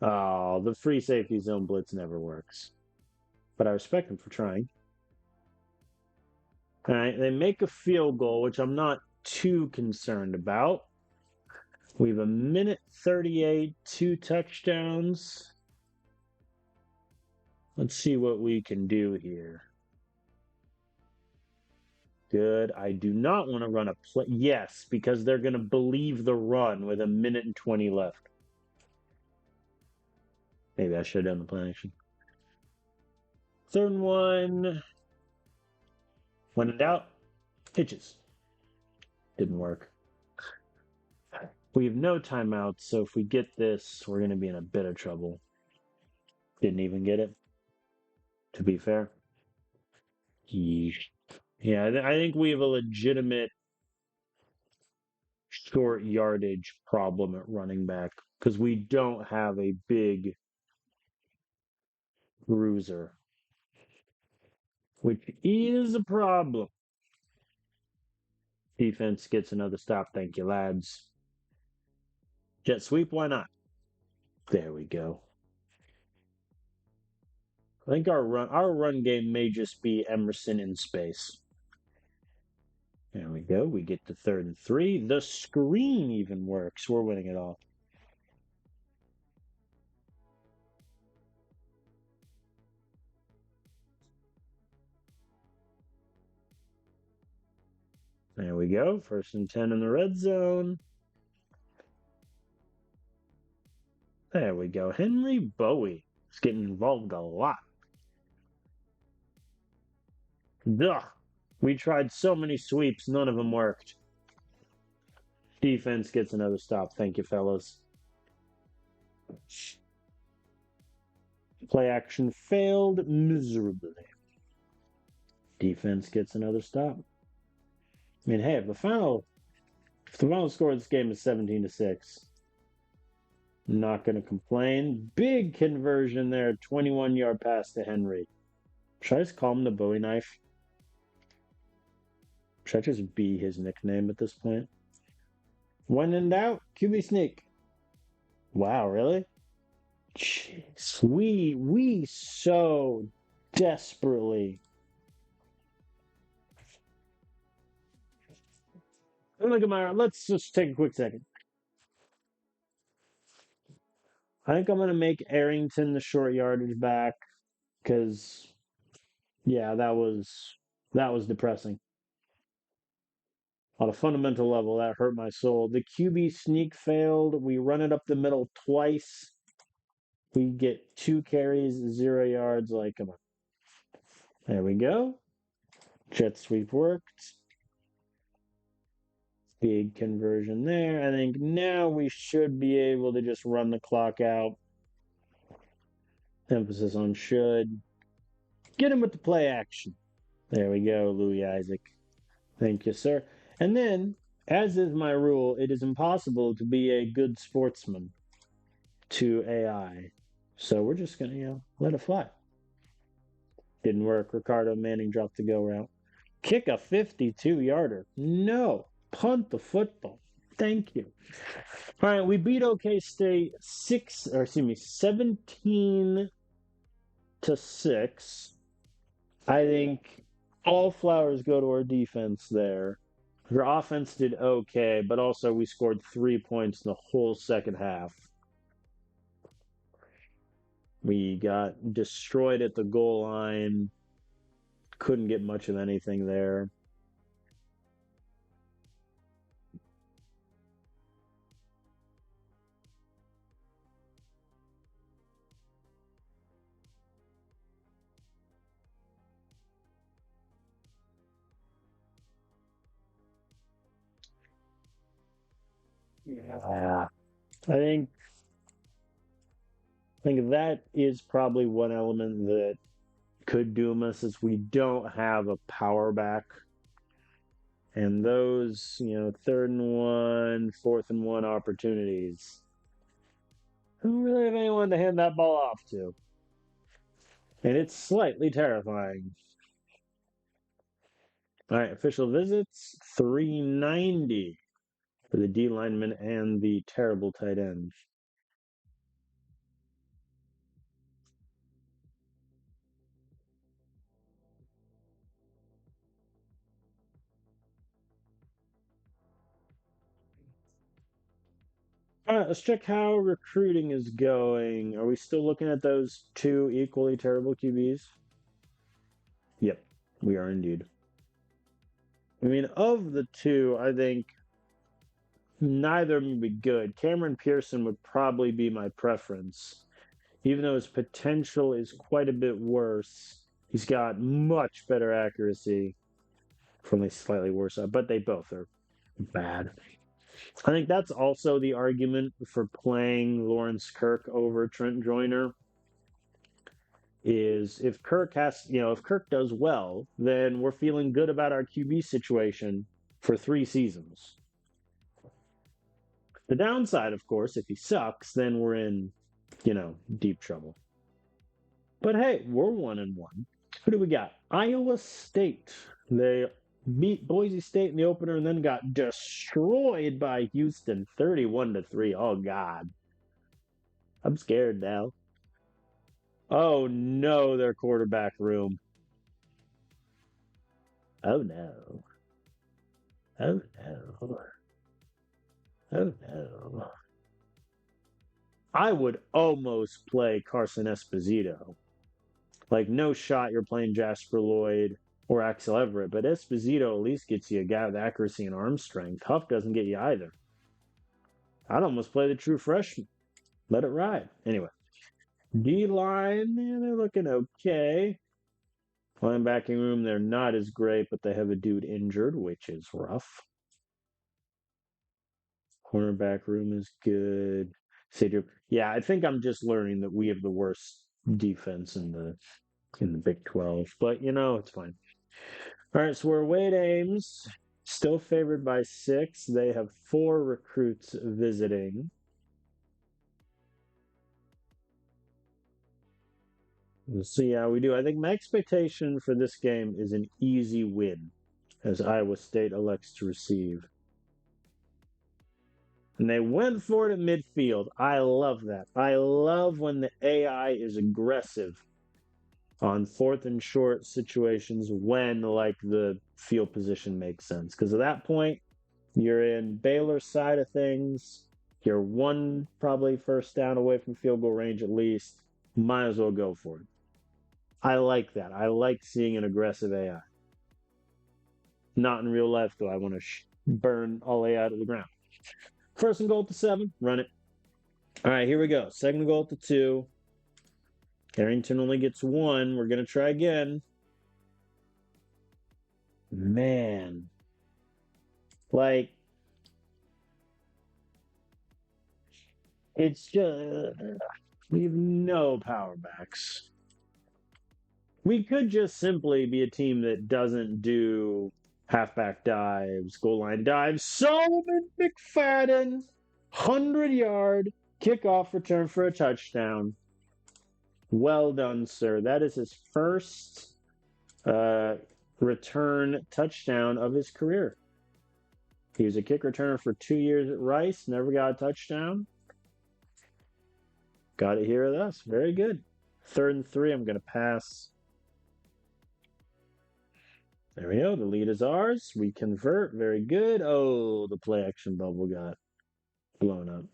Oh, the free safety zone blitz never works. But I respect him for trying. All right, they make a field goal, which I'm not too concerned about. We have 1:38, 2 touchdowns. Let's see what we can do here. Good. I do not want to run a play. Yes, because they're going to believe the run with 1:20 left. Maybe I should have done the play action. 3rd and 1. When in doubt, hitches. Didn't work. We have no timeouts, so if we get this, we're going to be in a bit of trouble. Didn't even get it, to be fair. Yeah, I think we have a legitimate short yardage problem at running back because we don't have a big bruiser, which is a problem. Defense gets another stop. Thank you, lads. Jet sweep, why not? There we go. I think our run game may just be Emerson in space. There we go. We get to 3rd and 3. The screen even works. We're winning it all. There we go. 1st and 10 in the red zone. There we go. Henry Bowie is getting involved a lot. Ugh. We tried so many sweeps, none of them worked. Defense gets another stop. Thank you, fellas. Play action failed miserably. Defense gets another stop. I mean, hey, if the final score of this game is 17-6, not going to complain. Big conversion there. 21-yard pass to Henry. Should I just call him the Bowie knife? Should I just be his nickname at this point? When in doubt, QB sneak. Wow, really? Jeez, we so desperately. Look at my. Let's just take a quick second. I think I'm gonna make Arrington the short yardage back because, yeah, that was depressing. On a fundamental level, that hurt my soul. The QB sneak failed. We run it up the middle twice. We get 2 carries, 0 yards. Like, come on. There we go. Jet sweep worked. Big conversion there. I think now we should be able to just run the clock out. Emphasis on should. Get him with the play action. There we go, Louis Isaac. Thank you, sir. And then, as is my rule, it is impossible to be a good sportsman to AI. So we're just going to, let it fly. Didn't work. Ricardo Manning dropped the go route. Kick a 52-yarder. No. Punt the football. Thank you. All right, we beat OK State 17-6. I think all flowers go to our defense there. Our offense did okay, but also we scored 3 points in the whole second half. We got destroyed at the goal line. Couldn't get much of anything there. Yeah. I think that is probably one element that could doom us is we don't have a power back. And those, 3rd and 1, 4th-and-1 opportunities. I don't really have anyone to hand that ball off to. And it's slightly terrifying. All right, official visits, 390 for the D lineman and the terrible tight end. All right, let's check how recruiting is going. Are we still looking at those 2 equally terrible QBs? Yep, we are indeed. I mean, of the 2, I think neither of them would be good. Cameron Pearson would probably be my preference. Even though his potential is quite a bit worse, he's got much better accuracy from a slightly worse side, but they both are bad. I think that's also the argument for playing Lawrence Kirk over Trent Joyner. Is if Kirk does well, then we're feeling good about our QB situation for 3 seasons. The downside, of course, if he sucks, then we're in, deep trouble. But hey, we're 1-1. Who do we got? Iowa State. They beat Boise State in the opener and then got destroyed by Houston 31-3. Oh God. I'm scared now. Oh no, their quarterback room. Oh no. Oh no. Oh no. I would almost play Carson Esposito. Like, no shot you're playing Jasper Lloyd or Axel Everett, but Esposito at least gets you a guy with accuracy and arm strength. Huff doesn't get you either. I'd almost play the true freshman. Let it ride. Anyway, D line, man, they're looking okay. Linebacking room, they're not as great, but they have a dude injured, which is rough. Cornerback room is good. Yeah, I think I'm just learning that we have the worst defense in the Big 12, but it's fine. All right, so we're away at Ames, still favored by 6. They have 4 recruits visiting. We'll see how we do. I think my expectation for this game is an easy win as Iowa State elects to receive. And they went for it at midfield. I love that. I love when the AI is aggressive on 4th and short situations when like the field position makes sense. Because at that point, you're in Baylor's side of things. You're one probably first down away from field goal range at least. Might as well go for it. I like that. I like seeing an aggressive AI. Not in real life, though. I want to burn all AI to the ground. First and goal to 7. Run it. All right, here we go. Second and goal to 2. Arrington only gets 1. We're going to try again. Man. Like, it's just, we have no power backs. We could just simply be a team that doesn't do halfback dives, goal line dives. Solomon McFadden, 100-yard kickoff return for a touchdown. Well done, sir. That is his first return touchdown of his career. He was a kick returner for 2 years at Rice, never got a touchdown. Got it here with us. Very good. 3rd and 3, I'm going to pass. There we go. The lead is ours. We convert. Very good. Oh, the play action bubble got blown up.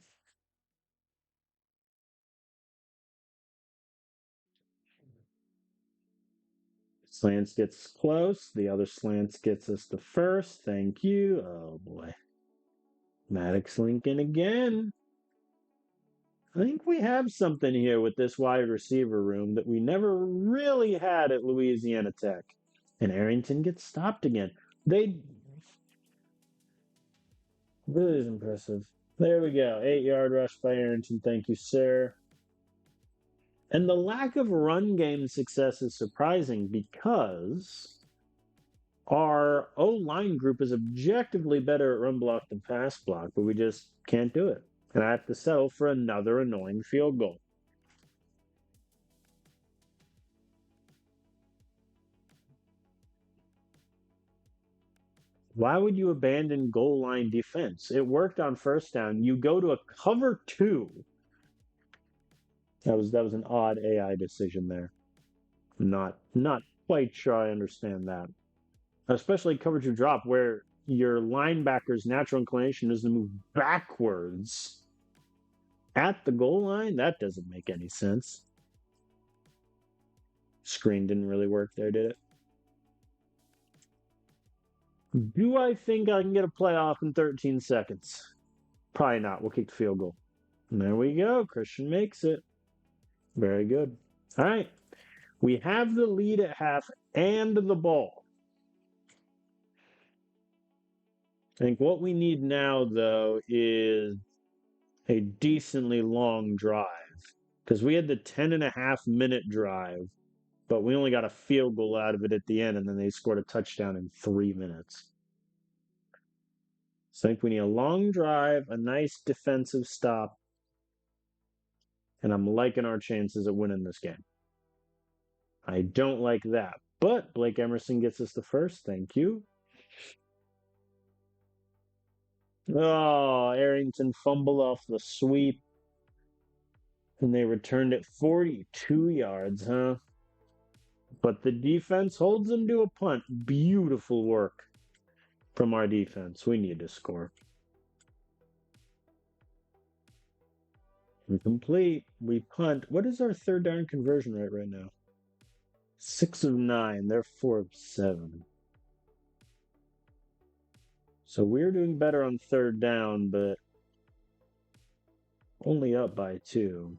Slants gets close. The other slants gets us the first. Thank you. Oh, boy. Maddox Lincoln again. I think we have something here with this wide receiver room that we never really had at Louisiana Tech. And Arrington gets stopped again. They really is impressive. There we go. 8-yard rush by Arrington. Thank you, sir. And the lack of run game success is surprising because our O-line group is objectively better at run block than pass block, but we just can't do it. And I have to settle for another annoying field goal. Why would you abandon goal line defense? It worked on first down. You go to a cover 2. That was an odd AI decision there. Not quite sure I understand that. Especially cover 2 drop where your linebacker's natural inclination is to move backwards at the goal line. That doesn't make any sense. Screen didn't really work there, did it? Do I think I can get a playoff in 13 seconds? Probably not. We'll kick the field goal. And there we go. Christian makes it. Very good. All right. We have the lead at half and the ball. I think what we need now, though, is a decently long drive. Because we had the 10.5-minute drive, but we only got a field goal out of it at the end, and then they scored a touchdown in 3 minutes. So I think we need a long drive, a nice defensive stop, and I'm liking our chances of winning this game. I don't like that, but Blake Emerson gets us the first. Thank you. Oh, Arrington fumble off the sweep. And they returned it 42 yards, huh? But the defense holds them to a punt. Beautiful work from our defense. We need to score. Incomplete. We punt. What is our third down conversion rate right now? 6 of 9. They're 4 of 7. So we're doing better on third down, but only up by 2.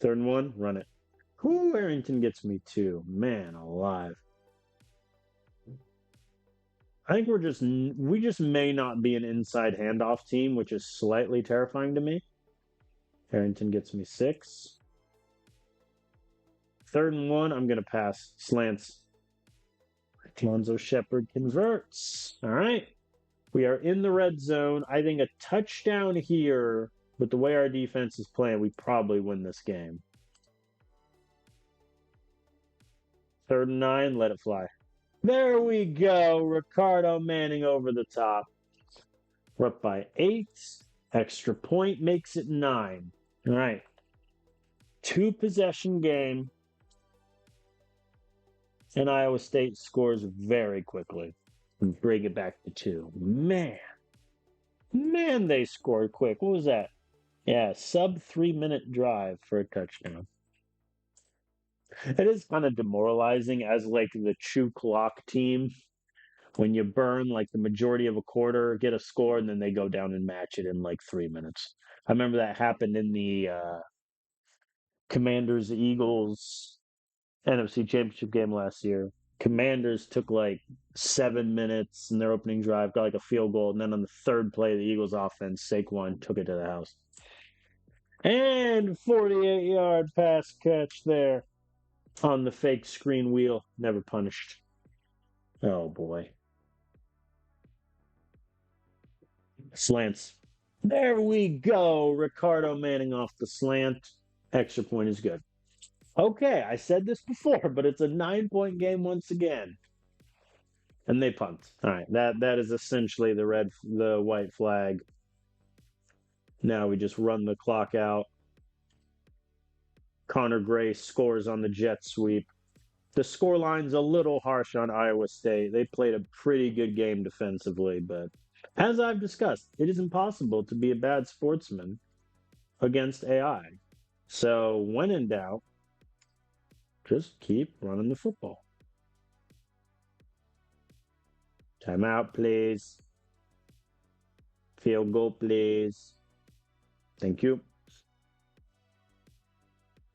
Third and 1, run it. Who Arrington gets me 2. Man alive. I think we just may not be an inside handoff team, which is slightly terrifying to me. Arrington gets me 6. Third and 1, I'm going to pass. Slants. Lonzo Shepard converts. All right. We are in the red zone. I think a touchdown here, with the way our defense is playing, we probably win this game. Third and 9, let it fly. There we go. Ricardo Manning over the top. We're up by 8. Extra point makes it 9. All right. 2-possession game. And Iowa State scores very quickly and bring it back to 2. Man, they scored quick. What was that? Yeah, sub 3-minute drive for a touchdown. It is kind of demoralizing as like the true clock team when you burn like the majority of a quarter, get a score, and then they go down and match it in like 3 minutes. I remember that happened in the Commanders-Eagles NFC Championship game last year. Commanders took like 7 minutes in their opening drive, got like a field goal, and then on the third play, the Eagles offense, Saquon took it to the house. And 48-yard pass catch there on the fake screen wheel. Never punished. Oh, boy. Slants. There we go. Ricardo Manning off the slant. Extra point is good. Okay, I said this before, but it's a 9-point game once again. And they punt. All right, that is essentially the white flag. Now we just run the clock out. Connor Gray scores on the jet sweep. The scoreline's a little harsh on Iowa State. They played a pretty good game defensively, but as I've discussed, it is impossible to be a bad sportsman against AI. So when in doubt, just keep running the football. Timeout, please. Field goal, please. Thank you.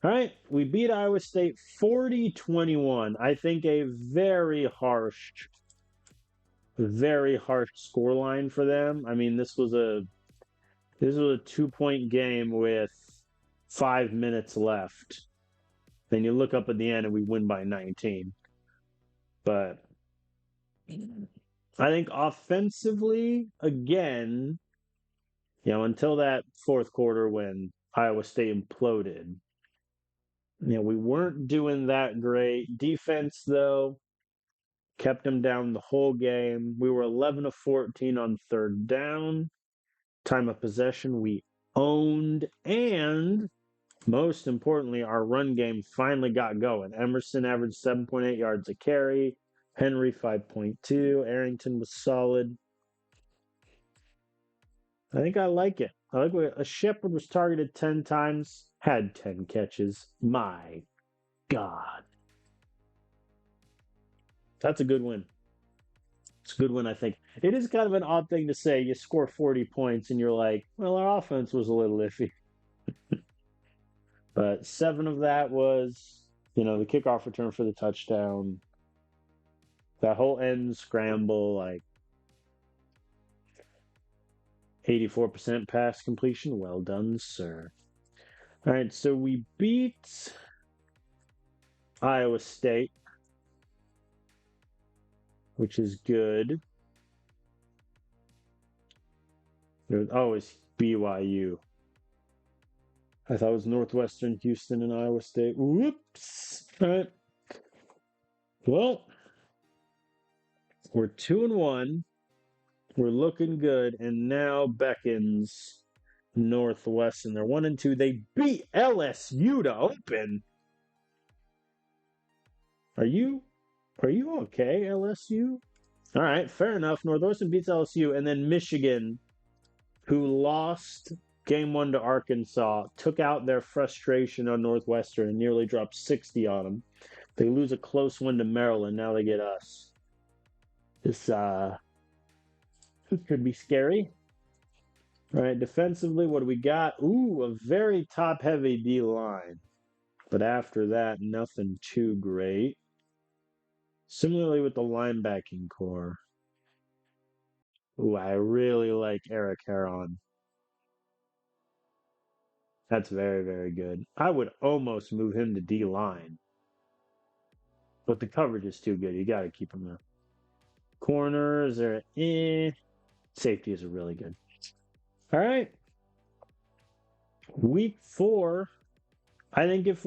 All right, we beat Iowa State 40-21. I think a very harsh scoreline for them. I mean, this was a 2-point game with 5 minutes left. Then you look up at the end and we win by 19. But I think offensively, again, until that fourth quarter when Iowa State imploded, we weren't doing that great. Defense, though, kept them down the whole game. We were 11 of 14 on third down. Time of possession, we owned. And most importantly, our run game finally got going. Emerson averaged 7.8 yards a carry. Henry, 5.2. Arrington was solid. I think I like it. I like what a Shepard was targeted 10 times, had 10 catches. My God. That's a good win. It's a good win, I think. It is kind of an odd thing to say. You score 40 points and you're like, well, our offense was a little iffy. But 7 of that was, the kickoff return for the touchdown. That whole end scramble, like 84% pass completion. Well done, sir. All right, so we beat Iowa State, which is good. It's BYU. I thought it was Northwestern, Houston, and Iowa State. Whoops. All right. Well, we're 2-1. We're looking good, and now beckons Northwestern. They're 1-2. They beat LSU to open. Are you okay, LSU? All right, fair enough. Northwestern beats LSU, and then Michigan, who lost game 1 to Arkansas, took out their frustration on Northwestern and nearly dropped 60 on them. They lose a close one to Maryland. Now they get us. This could be scary. All right, defensively, what do we got? Ooh, a very top-heavy D line. But after that, nothing too great. Similarly with the linebacking core. Ooh, I really like Eric Heron. That's very, very good. I would almost move him to D line. But the coverage is too good. You got to keep him there. Corners are Safeties are really good. All right. Week 4. I think if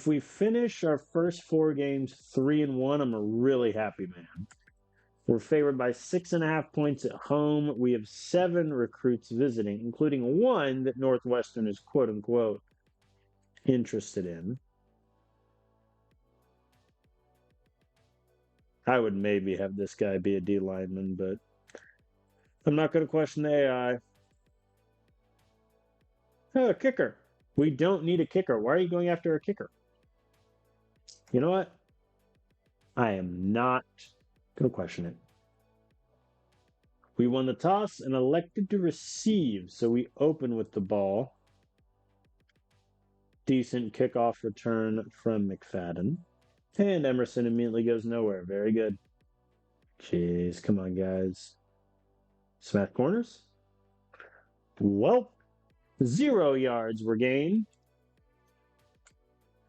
we finish our first 4 games 3-1, I'm a really happy man. We're favored by 6.5 points at home. We have 7 recruits visiting, including 1 that Northwestern is quote unquote interested in. I would maybe have this guy be a D lineman, but I'm not going to question the AI. Oh, a kicker. We don't need a kicker. Why are you going after a kicker? You know what? I am not going to question it. We won the toss and elected to receive, so we open with the ball. Decent kickoff return from McFadden. And Emerson immediately goes nowhere. Very good. Jeez, come on, guys. Smash corners. Well, 0 yards were gained.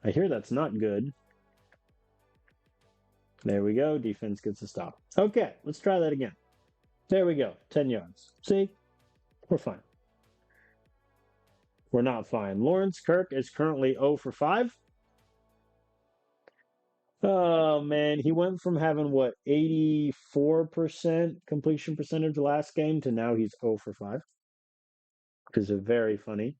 I hear that's not good. There we go. Defense gets a stop. Okay, let's try that again. There we go. 10 yards. See? We're fine. We're not fine. Lawrence Kirk is currently 0 for 5. Oh, man. He went from having, 84% completion percentage last game to now he's 0 for 5. Which is very funny.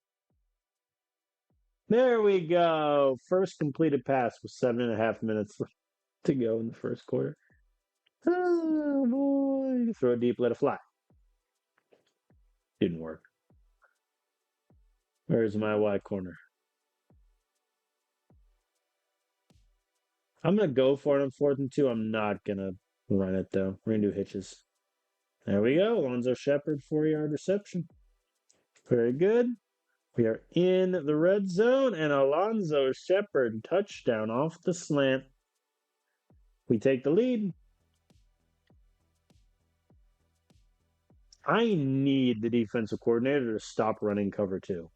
There we go. First completed pass with 7.5 minutes to go in the first quarter. Oh, boy. Throw it deep, let it fly. Didn't work. Where's my wide corner? I'm going to go for it on 4th and 2. I'm not going to run it, though. We're going to do hitches. There we go. Alonzo Shepard, 4-yard reception. Very good. We are in the red zone, and Alonzo Shepard, touchdown off the slant. We take the lead. I need the defensive coordinator to stop running cover 2.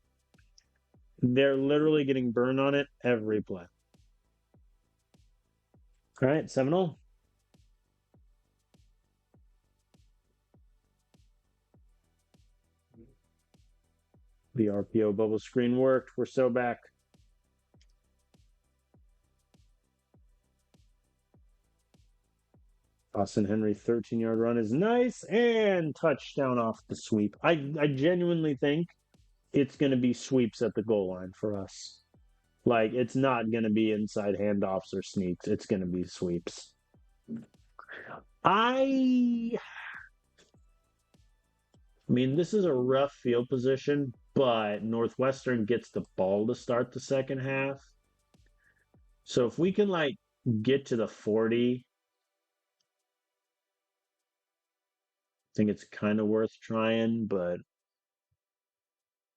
They're literally getting burned on it every play. All right, 7-0. The RPO bubble screen worked. We're so back. Austin Henry 13-yard run is nice, and touchdown off the sweep. I genuinely think it's going to be sweeps at the goal line for us. Like, it's not going to be inside handoffs or sneaks. It's going to be sweeps. I mean, this is a rough field position, but Northwestern gets the ball to start the second half. So if we can, get to the 40, I think it's kind of worth trying, but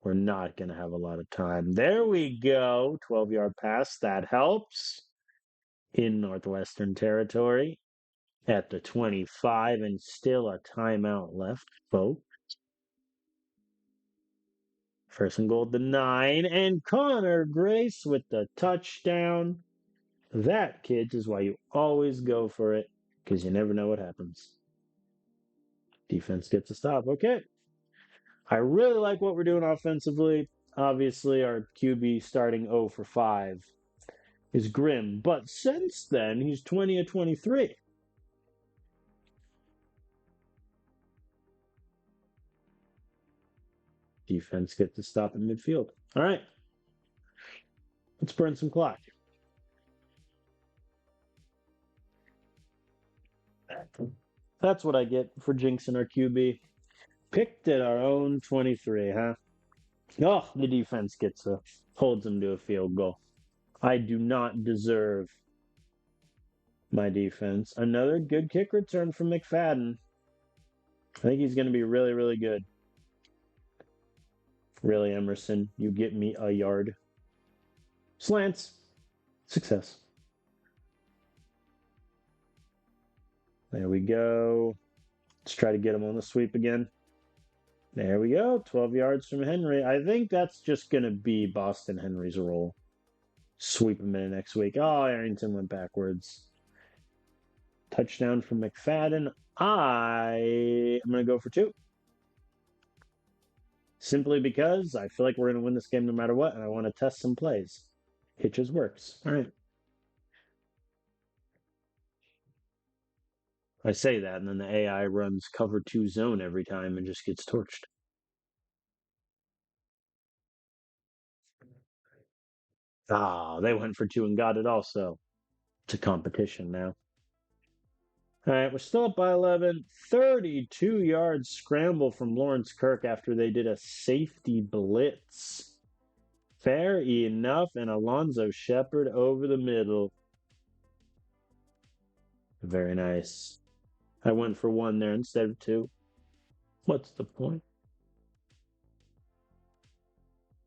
we're not going to have a lot of time. There we go. 12-yard pass. That helps in Northwestern territory at the 25, and still a timeout left, folks. First and goal at the 9, and Connor Grace with the touchdown. That, kids, is why you always go for it, because you never know what happens. Defense gets a stop. Okay. I really like what we're doing offensively. Obviously, our QB starting 0 for 5 is grim, but since then, he's 20 of 23. Defense gets to stop in midfield. All right. Let's burn some clock. That's what I get for jinxing our QB. Picked at our own 23, huh? Oh, the defense holds them to a field goal. I do not deserve my defense. Another good kick return from McFadden. I think he's going to be really, really good. Really, Emerson, you get me a yard. Slants. Success. There we go. Let's try to get him on the sweep again. There we go. 12 yards from Henry. I think that's just going to be Boston Henry's role. Sweep him in next week. Oh, Arrington went backwards. Touchdown from McFadden. I am going to go for 2. Simply because I feel like we're going to win this game no matter what, and I want to test some plays. Hitches works. All right. I say that, and then the AI runs cover 2 zone every time and just gets torched. Ah, they went for 2 and got it also. It's a competition now. All right, we're still up by 11. 32-yard scramble from Lawrence Kirk after they did a safety blitz. Fair enough, and Alonzo Shepard over the middle. Very nice. I went for 1 there instead of 2. What's the point?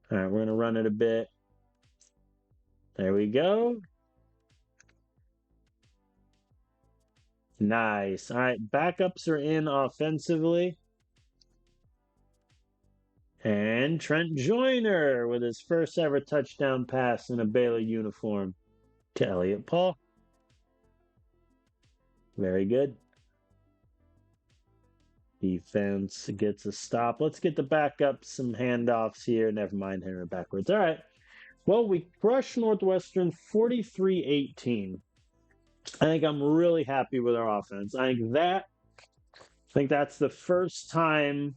All right, we're going to run it a bit. There we go. Nice. All right, backups are in offensively. And Trent Joyner with his first ever touchdown pass in a Baylor uniform to Elliott Paul. Very good. Defense gets a stop. Let's get the backups, some handoffs here. Never mind, Henry backwards. All right. Well, we crushed Northwestern 43-18. I think I'm really happy with our offense. I think that's the first time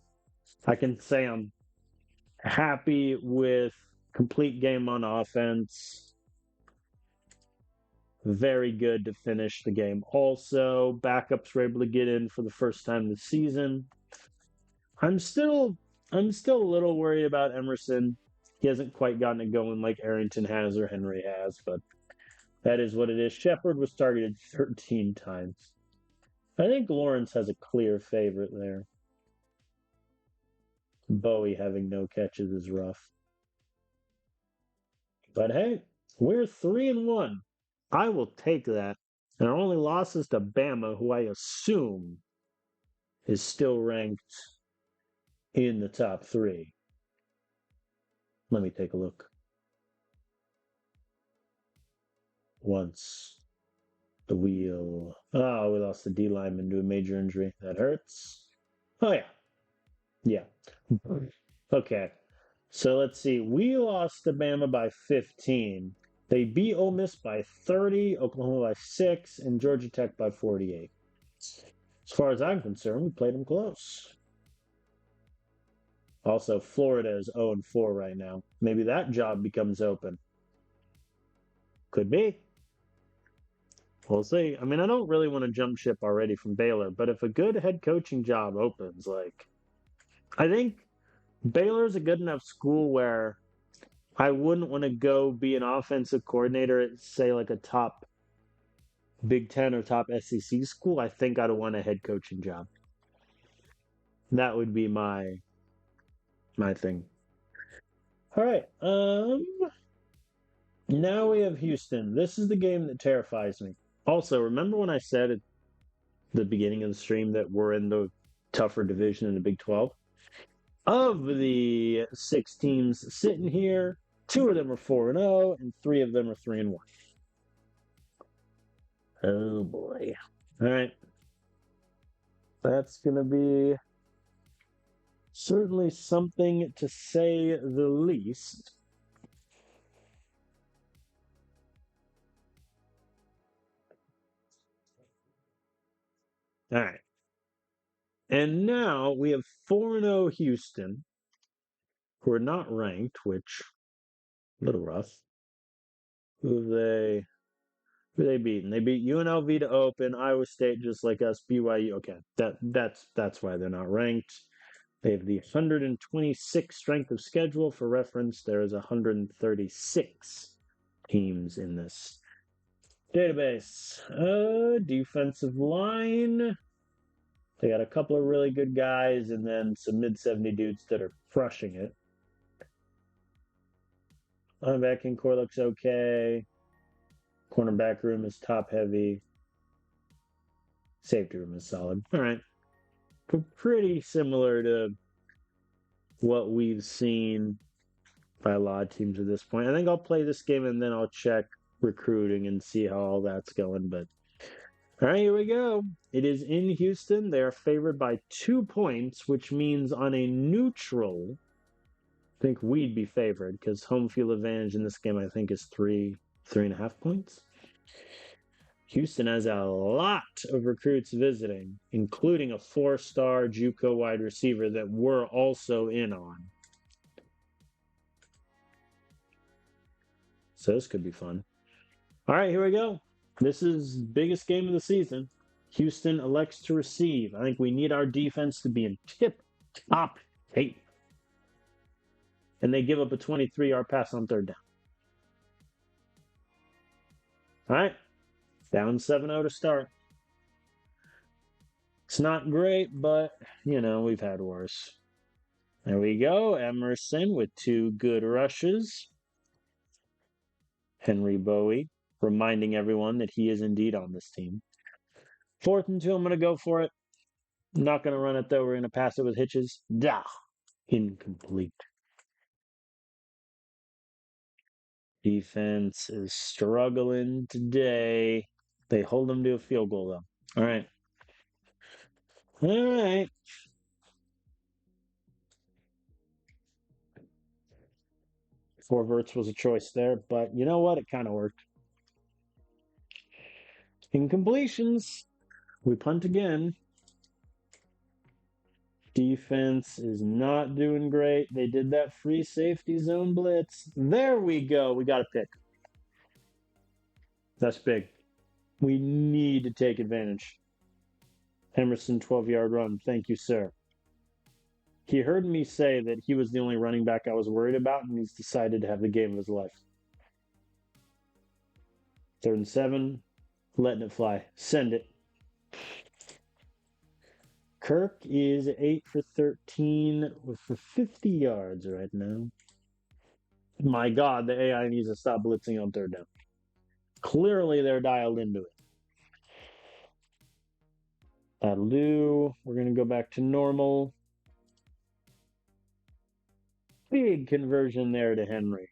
I can say I'm happy with complete game on offense. Very good to finish the game. Also, backups were able to get in for the first time this season. I'm still a little worried about Emerson. He hasn't quite gotten it going like Arrington has or Henry has, but that is what it is. Shepard was targeted 13 times. I think Lawrence has a clear favorite there. Bowie having no catches is rough. But hey, we're 3-1. I will take that. And our only loss is to Bama, who I assume is still ranked in the top 3. Let me take a look. Once the wheel. Oh, we lost the D lineman to a major injury. That hurts. Oh, yeah. Yeah. Okay. So let's see. We lost to Bama by 15. They beat Ole Miss by 30, Oklahoma by 6, and Georgia Tech by 48. As far as I'm concerned, we played them close. Also, Florida is 0-4 right now. Maybe that job becomes open. Could be. We'll see. I mean, I don't really want to jump ship already from Baylor, but if a good head coaching job opens, I think Baylor's a good enough school where I wouldn't want to go be an offensive coordinator at, say, like a top Big Ten or top SEC school. I think I'd want a head coaching job. That would be my thing. All right. Now we have Houston. This is the game that terrifies me. Also, remember when I said at the beginning of the stream that we're in the tougher division in the Big 12? Of the 6 teams sitting here, 2 of them are 4-0, and 3 of them are 3-1. Oh boy. All right. That's going to be certainly something to say the least. All right. And now we have 4-0 Houston. who are not ranked, which a little rough. Who they beaten? They beat UNLV to open, Iowa State just like us, BYU. Okay, that's why they're not ranked. They have the 126th strength of schedule. For reference, there is 136 teams in this database. Defensive line. They got a couple of really good guys and then some mid-70 dudes that are crushing it. Linebacking core looks okay. Cornerback room is top heavy. Safety room is solid. All right. Pretty similar to what we've seen by a lot of teams at this point. I think I'll play this game and then I'll check recruiting and see how all that's going. But all right, here we go. It is in Houston. They are favored by 2 points, which means on a neutral, I think we'd be favored because home field advantage in this game, I think, is 3.5 points. Houston has a lot of recruits visiting, including a 4-star JUCO wide receiver that we're also in on. So this could be fun. All right, here we go. This is biggest game of the season. Houston elects to receive. I think we need our defense to be in tip-top shape. And they give up a 23-yard pass on third down. All right. Down 7-0 to start. It's not great, but, we've had worse. There we go. Emerson with 2 good rushes. Henry Bowie reminding everyone that he is indeed on this team. 4th and 2, I'm going to go for it. I'm not going to run it, though. We're going to pass it with hitches. Incomplete. Defense is struggling today. They hold them to a field goal, though. All right. 4 verts was a choice there, but you know what? It kind of worked. Incompletions. We punt again. Defense is not doing great. They did that free safety zone blitz. There we go. We got a pick. That's big. We need to take advantage. Emerson, 12-yard run. Thank you, sir. He heard me say that he was the only running back I was worried about, and he's decided to have the game of his life. 3rd and 7. Letting it fly. Send it. Kirk is 8 for 13 for 50 yards right now. My God, the AI needs to stop blitzing on third down. Clearly, they're dialed into it. That'll do. We're going to go back to normal. Big conversion there to Henry.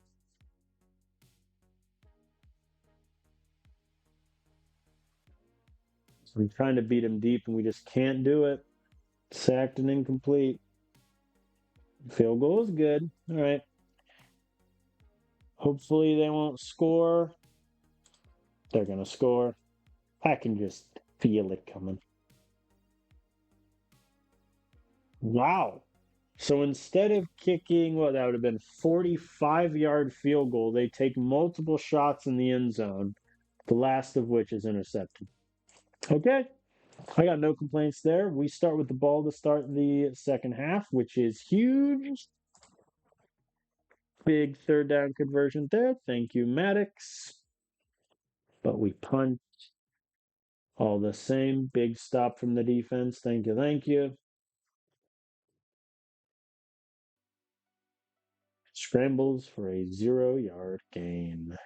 So I'm trying to beat him deep, and we just can't do it. Sacked and incomplete. Field goal is good. All right. Hopefully they won't score. They're going to score. I can just feel it coming. Wow. So instead of kicking, that would have been 45-yard field goal, they take multiple shots in the end zone, the last of which is intercepted. Okay. I got no complaints there. We start with the ball to start the second half, which is huge. Big 3rd down conversion there. Thank you, Maddox. But we punt all the same. Big stop from the defense. Thank you, thank you. Scrambles for a 0-yard gain.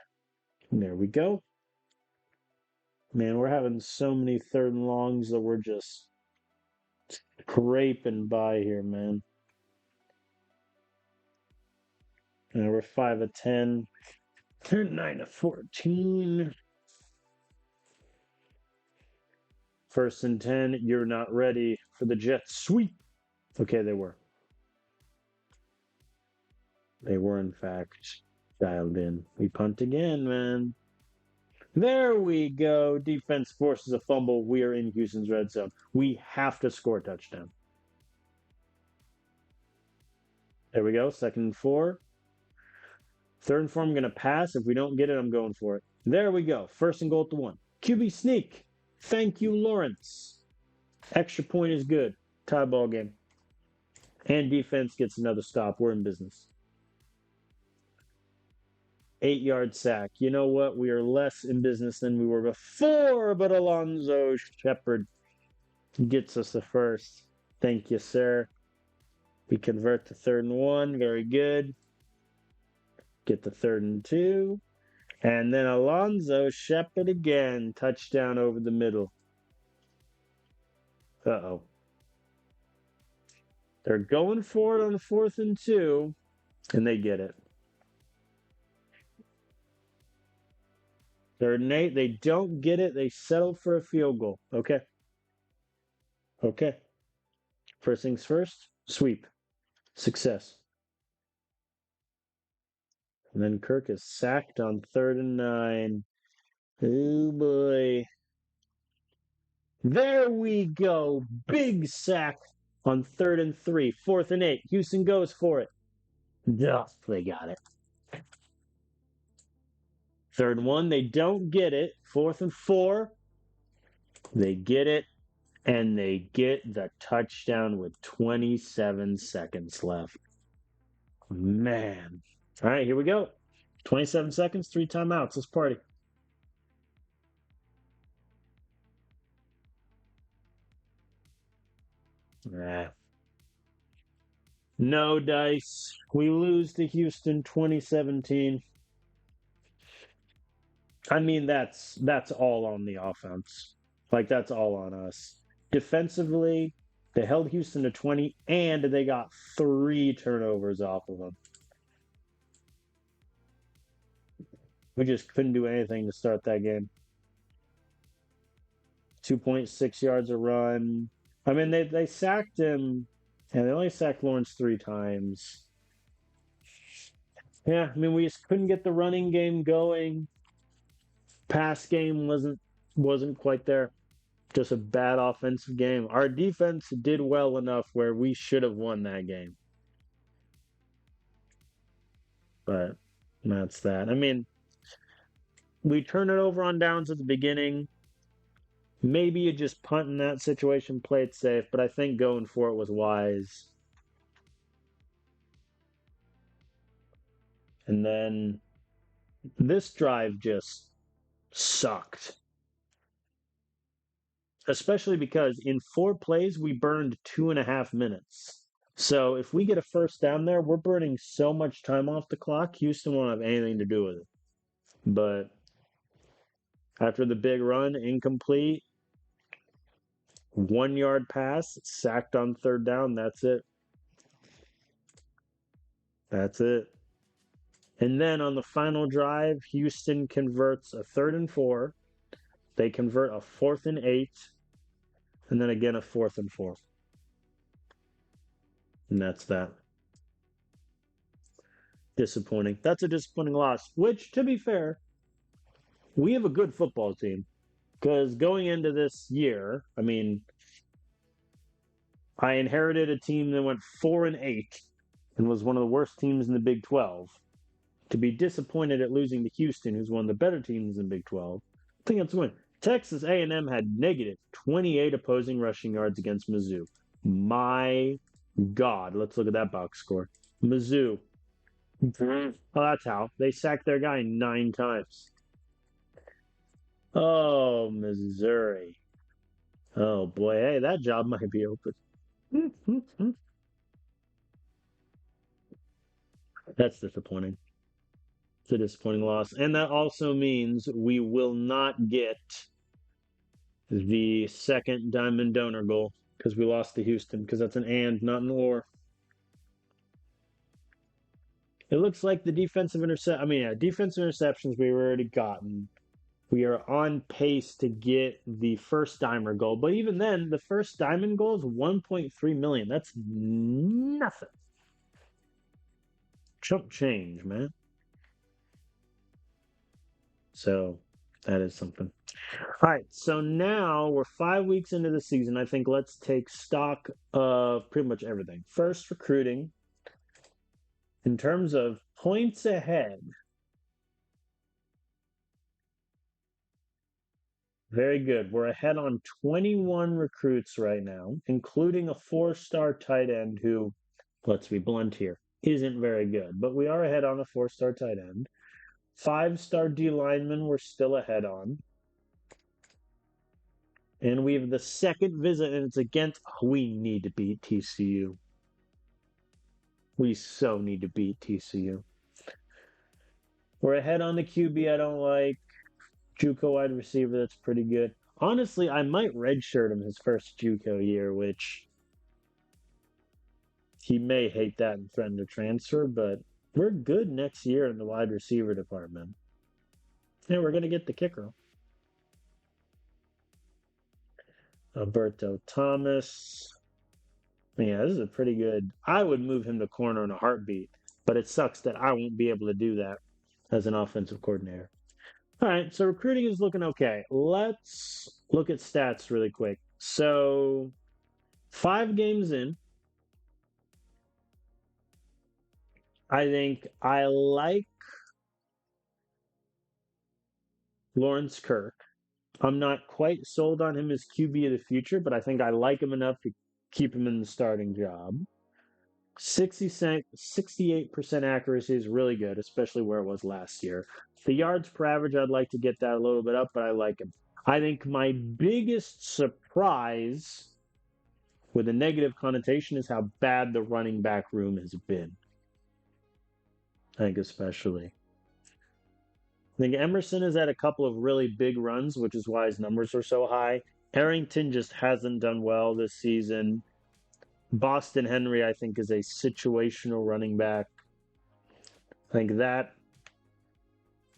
And there we go. Man, we're having so many 3rd and longs that we're just scraping by here, man. We're 5 of 10. They're 9 of 14. 1st and 10. You're not ready for the jet sweep. Okay, they were. They were, in fact, dialed in. We punt again, man. There we go. Defense forces a fumble. We are in Houston's red zone. We have to score a touchdown. There we go. 2nd and 4. 3rd and 4, I'm going to pass. If we don't get it, I'm going for it. There we go. 1st and goal at the 1. QB sneak. Thank you, Lawrence. Extra point is good. Tie ball game. And defense gets another stop. We're in business. 8-yard sack. You know what? We are less in business than we were before, but Alonzo Shepard gets us the first. Thank you, sir. We convert to 3rd and 1. Very good. Get the 3rd and 2. And then Alonzo Shepard again. Touchdown over the middle. Uh-oh. They're going for it on 4th and 2, and they get it. 3rd and 8. They don't get it. They settle for a field goal. Okay. Okay. First things first. Sweep. Success. And then Kirk is sacked on 3rd and 9. Oh, boy. There we go. Big sack on 3rd and 3. 4th and 8. Houston goes for it. Duh, they got it. 3rd and 1. They don't get it. 4th and 4. They get it. And they get the touchdown with 27 seconds left. Man. All right, here we go. 27 seconds, 3 timeouts. Let's party. Nah. No dice. We lose to Houston 2017. I mean, that's all on the offense. Like, that's all on us. Defensively, they held Houston to 20, and they got 3 turnovers off of them. We just couldn't do anything to start that game. 2.6 yards a run. I mean, they sacked him, and they only sacked Lawrence 3 times. Yeah, I mean, we just couldn't get the running game going. Pass game wasn't quite there. Just a bad offensive game. Our defense did well enough where we should have won that game. But that's that. I mean, we turn it over on downs at the beginning. Maybe you just punt in that situation, play it safe, but I think going for it was wise. And then this drive just sucked. Especially because in 4 plays, we burned 2.5 minutes. So if we get a first down there, we're burning so much time off the clock, Houston won't have anything to do with it. But after the big run, incomplete, 1-yard pass, sacked on 3rd down, that's it. That's it. And then on the final drive, Houston converts a 3rd and 4. They convert a 4th and 8. And then again a 4th and 4. And that's that. Disappointing. That's a disappointing loss, which, to be fair, we have a good football team. Because going into this year, I mean, I inherited a team that went 4 and 8 and was one of the worst teams in the Big 12. To be disappointed at losing to Houston, who's one of the better teams in the Big 12, I think that's a win. Texas A&M had negative 28 opposing rushing yards against Mizzou. My God, let's look at that box score. Mizzou. Oh, that's how. They sacked their guy 9 times. Oh, Missouri. Oh, boy. Hey, that job might be open. That's disappointing. It's a disappointing loss. And that also means we will not get the second Diamond Donor goal because we lost to Houston because that's an and, not an or. It looks like the defensive interceptions we've already gotten. We are on pace to get the first Dimer goal. But even then, the first Diamond goal is $1.3 million. That's nothing. Chump change, man. So that is something. All right, so now we're 5 weeks into the season. I think let's take stock of pretty much everything. First, recruiting. In terms of points ahead, very good. We're ahead on 21 recruits right now, including a 4-star tight end who, let's be blunt here, isn't very good. But we are ahead on a 4-star tight end. 5-star D lineman we're still ahead on. And we have the second visit, and it's against. Oh, we need to beat TCU. We so need to beat TCU. We're ahead on the QB I don't like. JUCO wide receiver, that's pretty good. Honestly, I might redshirt him his first JUCO year, which he may hate that and threaten to transfer, but we're good next year in the wide receiver department. And we're going to get the kicker. Alberto Thomas. Yeah, this is a pretty good. I would move him to corner in a heartbeat, but it sucks that I won't be able to do that as an offensive coordinator. All right, so recruiting is looking okay. Let's look at stats really quick. So, 5 games in, I think I like Lawrence Kirk. I'm not quite sold on him as QB of the future, but I think I like him enough to keep him in the starting job. 68% accuracy is really good, especially where it was last year. The yards per average, I'd like to get that a little bit up, but I like him. I think my biggest surprise with a negative connotation is how bad the running back room has been. I think especially. I think Emerson has had a couple of really big runs, which is why his numbers are so high. Arrington just hasn't done well this season. Boston Henry, I think, is a situational running back. I think that,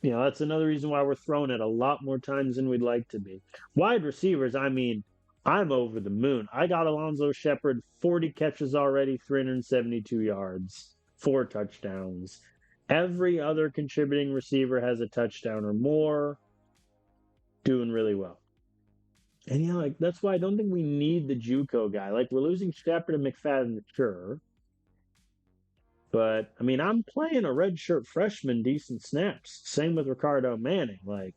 that's another reason why we're throwing it a lot more times than we'd like to be. Wide receivers, I mean, I'm over the moon. I got Alonzo Shepard, 40 catches already, 372 yards, 4 touchdowns. Every other contributing receiver has a touchdown or more, doing really well. And that's why I don't think we need the JUCO guy. Like, we're losing Shepard and McFadden, sure. But I mean, I'm playing a redshirt freshman decent snaps. Same with Ricardo Manning. Like,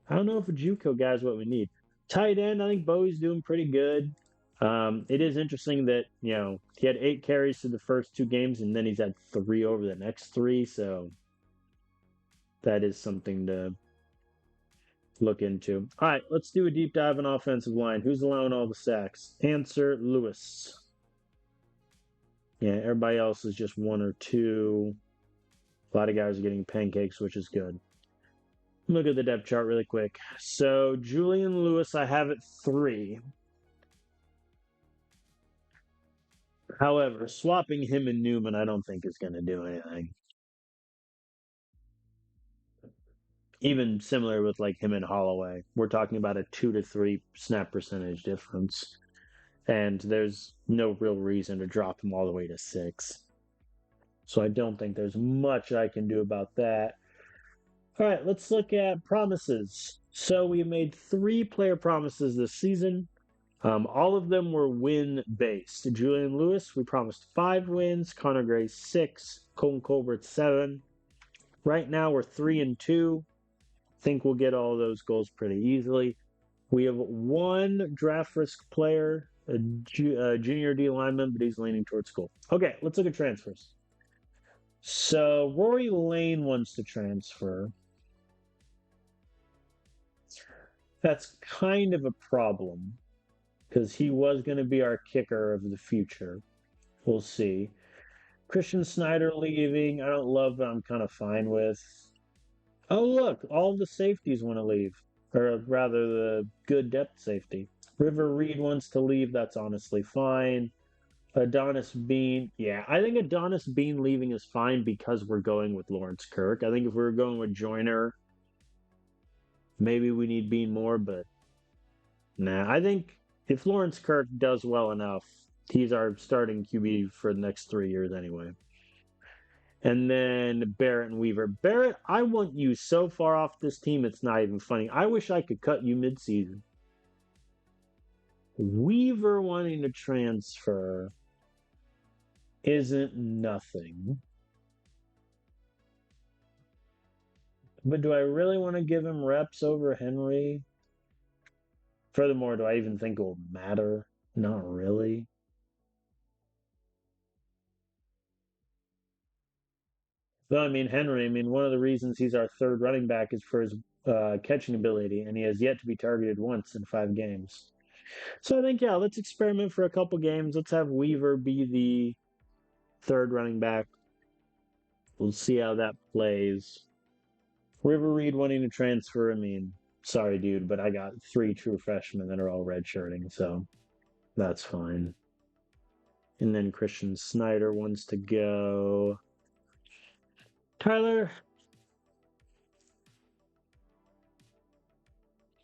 I don't know if a JUCO guy is what we need. Tight end, I think Bowie's doing pretty good. It is interesting that he had 8 carries to the first 2 games, and then he's had 3 over the next 3. So that is something to look into. All right, let's do a deep dive on offensive line. Who's allowing all the sacks? Answer: Lewis. Yeah, everybody else is just 1 or 2. A lot of guys are getting pancakes, which is good. Look at the depth chart really quick. So Julian Lewis, I have at 3. However, swapping him and Newman, I don't think is going to do anything. Even similar with like him and Holloway, we're talking about a 2 to 3 snap percentage difference, and there's no real reason to drop him all the way to 6. So I don't think there's much I can do about that. All right, let's look at promises. So we made 3 player promises this season. All of them were win-based. Julian Lewis, we promised 5 wins. Connor Gray, 6. Colton Colbert, 7. Right now, we're 3-2. Think we'll get all of those goals pretty easily. We have 1 draft risk player, a junior D lineman, but he's leaning towards school. Okay, let's look at transfers. So Rory Lane wants to transfer. That's kind of a problem because he was going to be our kicker of the future. We'll see. Christian Snyder leaving. I don't love, but I'm kind of fine with. Oh, look, all the safeties want to leave, or rather, the good depth safety. River Reed wants to leave. That's honestly fine. Adonis Bean. Yeah, I think Adonis Bean leaving is fine because we're going with Lawrence Kirk. I think if we were going with Joyner, maybe we need Bean more, but nah. I think if Lawrence Kirk does well enough, he's our starting QB for the next 3 years anyway. And then Barrett and Weaver. Barrett, I want you so far off this team, it's not even funny. I wish I could cut you midseason. Weaver wanting to transfer isn't nothing. But do I really want to give him reps over Henry? Furthermore, do I even think it will matter? Not really. So, I mean, Henry, one of the reasons he's our third running back is for his catching ability, and he has yet to be targeted once in 5 games. So I think, yeah, let's experiment for a couple games. Let's have Weaver be the third running back. We'll see how that plays. River Reed wanting to transfer, sorry, dude, but I got 3 true freshmen that are all redshirting, so that's fine. And then Christian Snyder wants to go. Tyler,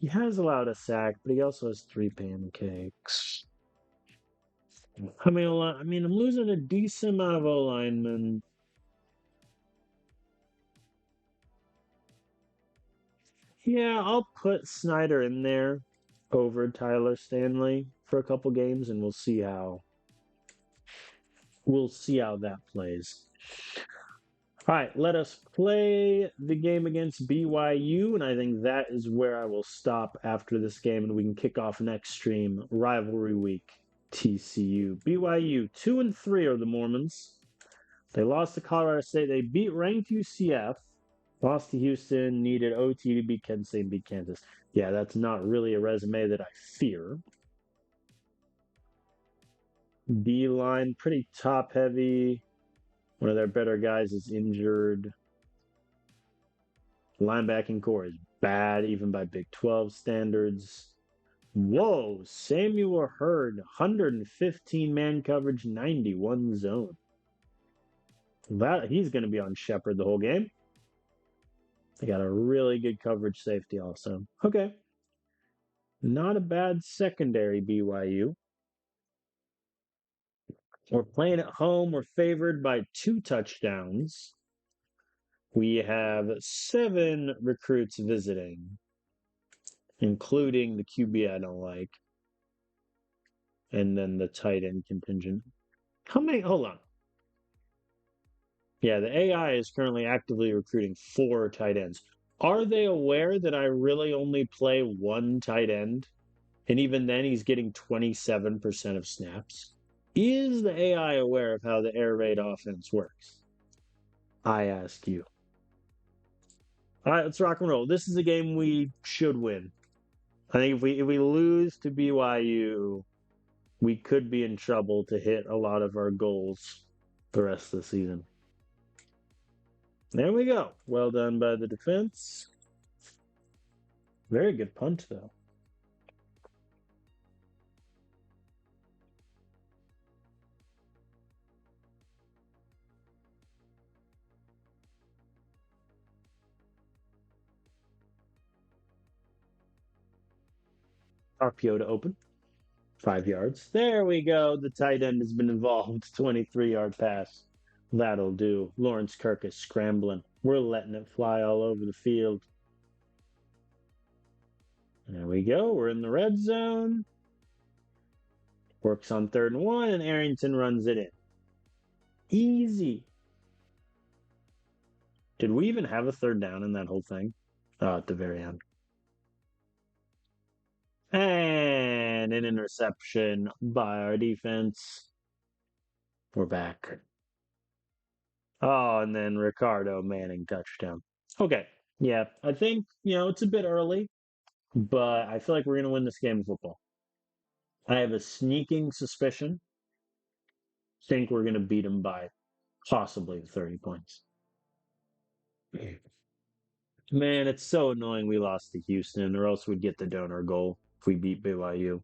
he has allowed a sack, but he also has 3 pancakes. I'm losing a decent amount of O linemen. Yeah, I'll put Snyder in there over Tyler Stanley for a couple games, and we'll see how that plays. All right, let us play the game against BYU, and I think that is where I will stop after this game, and we can kick off next stream, rivalry week, TCU. BYU 2-3 are the Mormons. They lost to Colorado State. They beat ranked UCF. Lost to Houston, needed OT to beat Kent State and beat Kansas. Yeah, that's not really a resume that I fear. D line, pretty top heavy. One of their better guys is injured. Linebacking core is bad, even by Big 12 standards. Whoa, Samuel Hurd, 115 man coverage, 91 zone. He's going to be on Shepard the whole game. They got a really good coverage safety also. Okay. Not a bad secondary, BYU. We're playing at home. We're favored by 2 touchdowns. We have 7 recruits visiting, including the QB I don't like, and then the tight end contingent. Hold on. Yeah, the AI is currently actively recruiting 4 tight ends. Are they aware that I really only play 1 tight end? And even then, he's getting 27% of snaps. Is the AI aware of how the air raid offense works? I ask you. All right, let's rock and roll. This is a game we should win. I think if we lose to BYU, we could be in trouble to hit a lot of our goals the rest of the season. There we go. Well done by the defense. Very good punt, though. RPO to open. 5 yards. There we go. The tight end has been involved. 23-yard pass. That'll do. Lawrence Kirk is scrambling. We're letting it fly all over the field. There we go. We're in the red zone. Works on 3rd and 1, and Arrington runs it in. Easy. Did we even have a 3rd down in that whole thing? Oh, at the very end. And an interception by our defense. We're back. Oh, and then Ricardo Manning touchdown. Okay. Yeah, I think, it's a bit early, but I feel like we're going to win this game of football. I have a sneaking suspicion. Think we're going to beat them by possibly 30 points. Man, it's so annoying we lost to Houston, or else we'd get the donor goal if we beat BYU.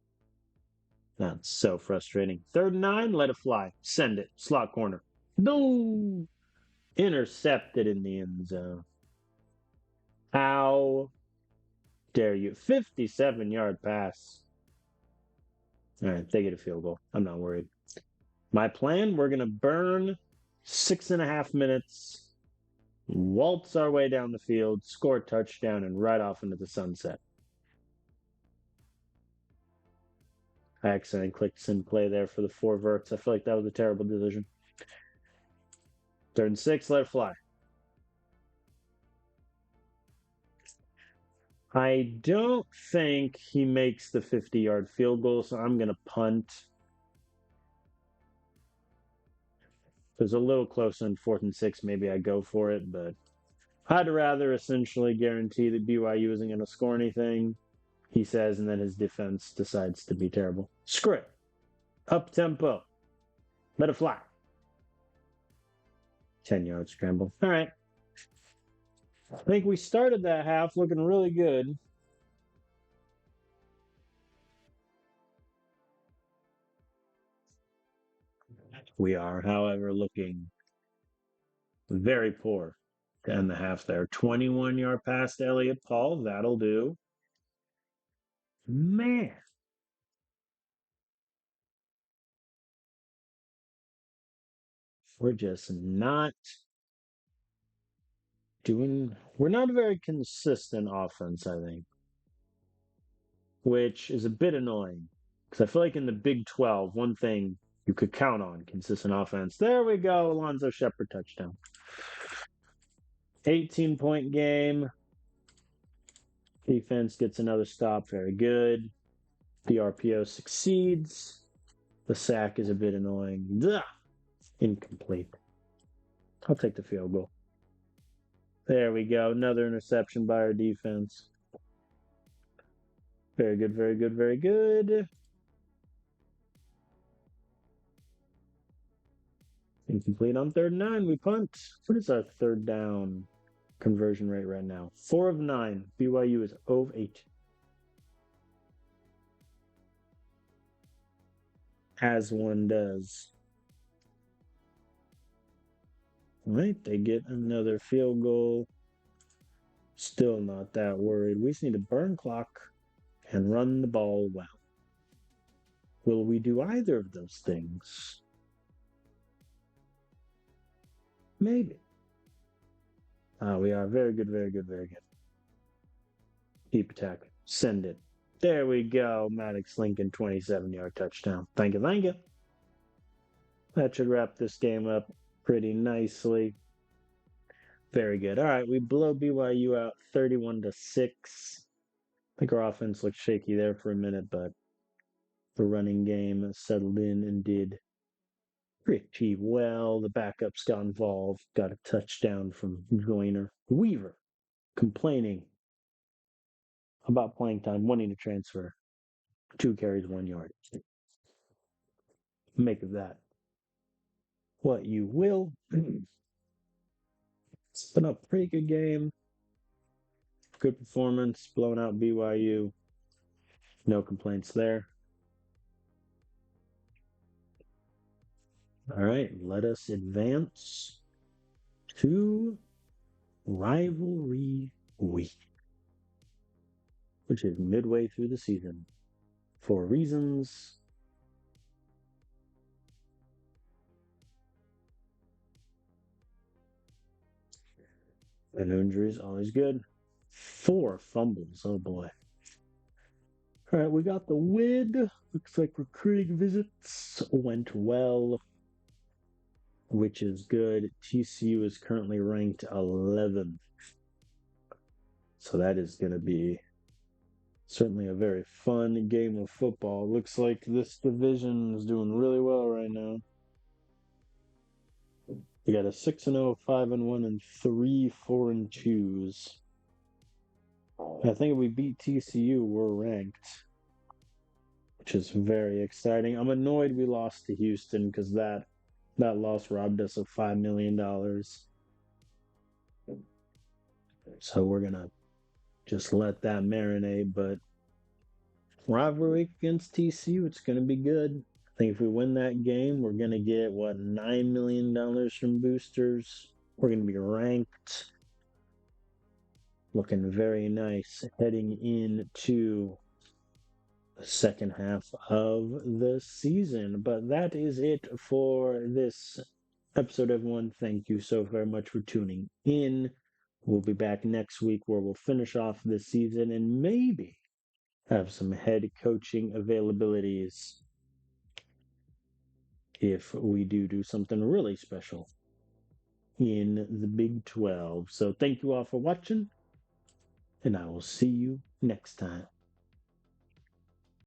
That's so frustrating. 3rd and 9, let it fly. Send it. Slot corner. No! Intercepted in the end zone. How dare you? 57-yard pass. All right, they get a field goal. I'm not worried. My plan, we're going to burn 6.5 minutes, waltz our way down the field, score a touchdown, and ride off into the sunset. I accidentally clicked send play there for the 4 verts. I feel like that was a terrible decision. 3rd and 6, let it fly. I don't think he makes the 50-yard field goal, so I'm going to punt. If it was a little close on 4th and 6, maybe I go for it, but I'd rather essentially guarantee that BYU isn't going to score anything, he says, and then his defense decides to be terrible. Screw it. Up tempo. Let it fly. 10-yard scramble. All right. I think we started that half looking really good. We are, however, looking very poor to end the half there. 21-yard pass to Elliott Paul. That'll do. Man. We're just not we're not a very consistent offense, I think, which is a bit annoying because I feel like in the Big 12, one thing you could count on consistent offense. There we go. Alonzo Shepard touchdown. 18-point game. Defense gets another stop. Very good. The RPO succeeds. The sack is a bit annoying. Ugh. Incomplete. I'll take the field goal. There we go. Another interception by our defense. Very good, very good, very good. Incomplete on 3rd and 9. We punt. What is our 3rd down conversion rate right now? 4 of 9. BYU is 0 of 8. As one does. All right, they get another field goal. Still not that worried. We just need to burn clock and run the ball well. Will we do either of those things? Maybe. We are very good, very good, very good. Deep attack. Send it. There we go. Maddox Lincoln, 27-yard touchdown. Thank you, thank you. That should wrap this game up pretty nicely. Very good. All right, we blow BYU out 31-6. I think our offense looked shaky there for a minute, but the running game settled in and did pretty well. The backups got involved, got a touchdown from Weaver, complaining about playing time, wanting to transfer. 2 carries, 1 yard. Make of that what you will. It's been a pretty good game. Good performance, blowing out BYU. No complaints there. All right, let us advance to Rivalry Week, which is midway through the season. For reasons and injuries, always good. 4 fumbles, oh boy. All right, we got the win. Looks like recruiting visits went well, which is good. TCU is currently ranked 11th. So that is going to be certainly a very fun game of football. Looks like this division is doing really well right now. We got a 6-0, 5-1, and 3 4-2s. I think if we beat TCU, we're ranked, which is very exciting. I'm annoyed we lost to Houston because that loss robbed us of $5 million. So we're going to just let that marinate. But rivalry week against TCU, it's going to be good. I think if we win that game, we're going to get, $9 million from boosters. We're going to be ranked. Looking very nice heading into the second half of the season. But that is it for this episode, everyone. Thank you so very much for tuning in. We'll be back next week where we'll finish off this season and maybe have some head coaching availabilities if we do something really special in the Big 12. So thank you all for watching, and I will see you next time.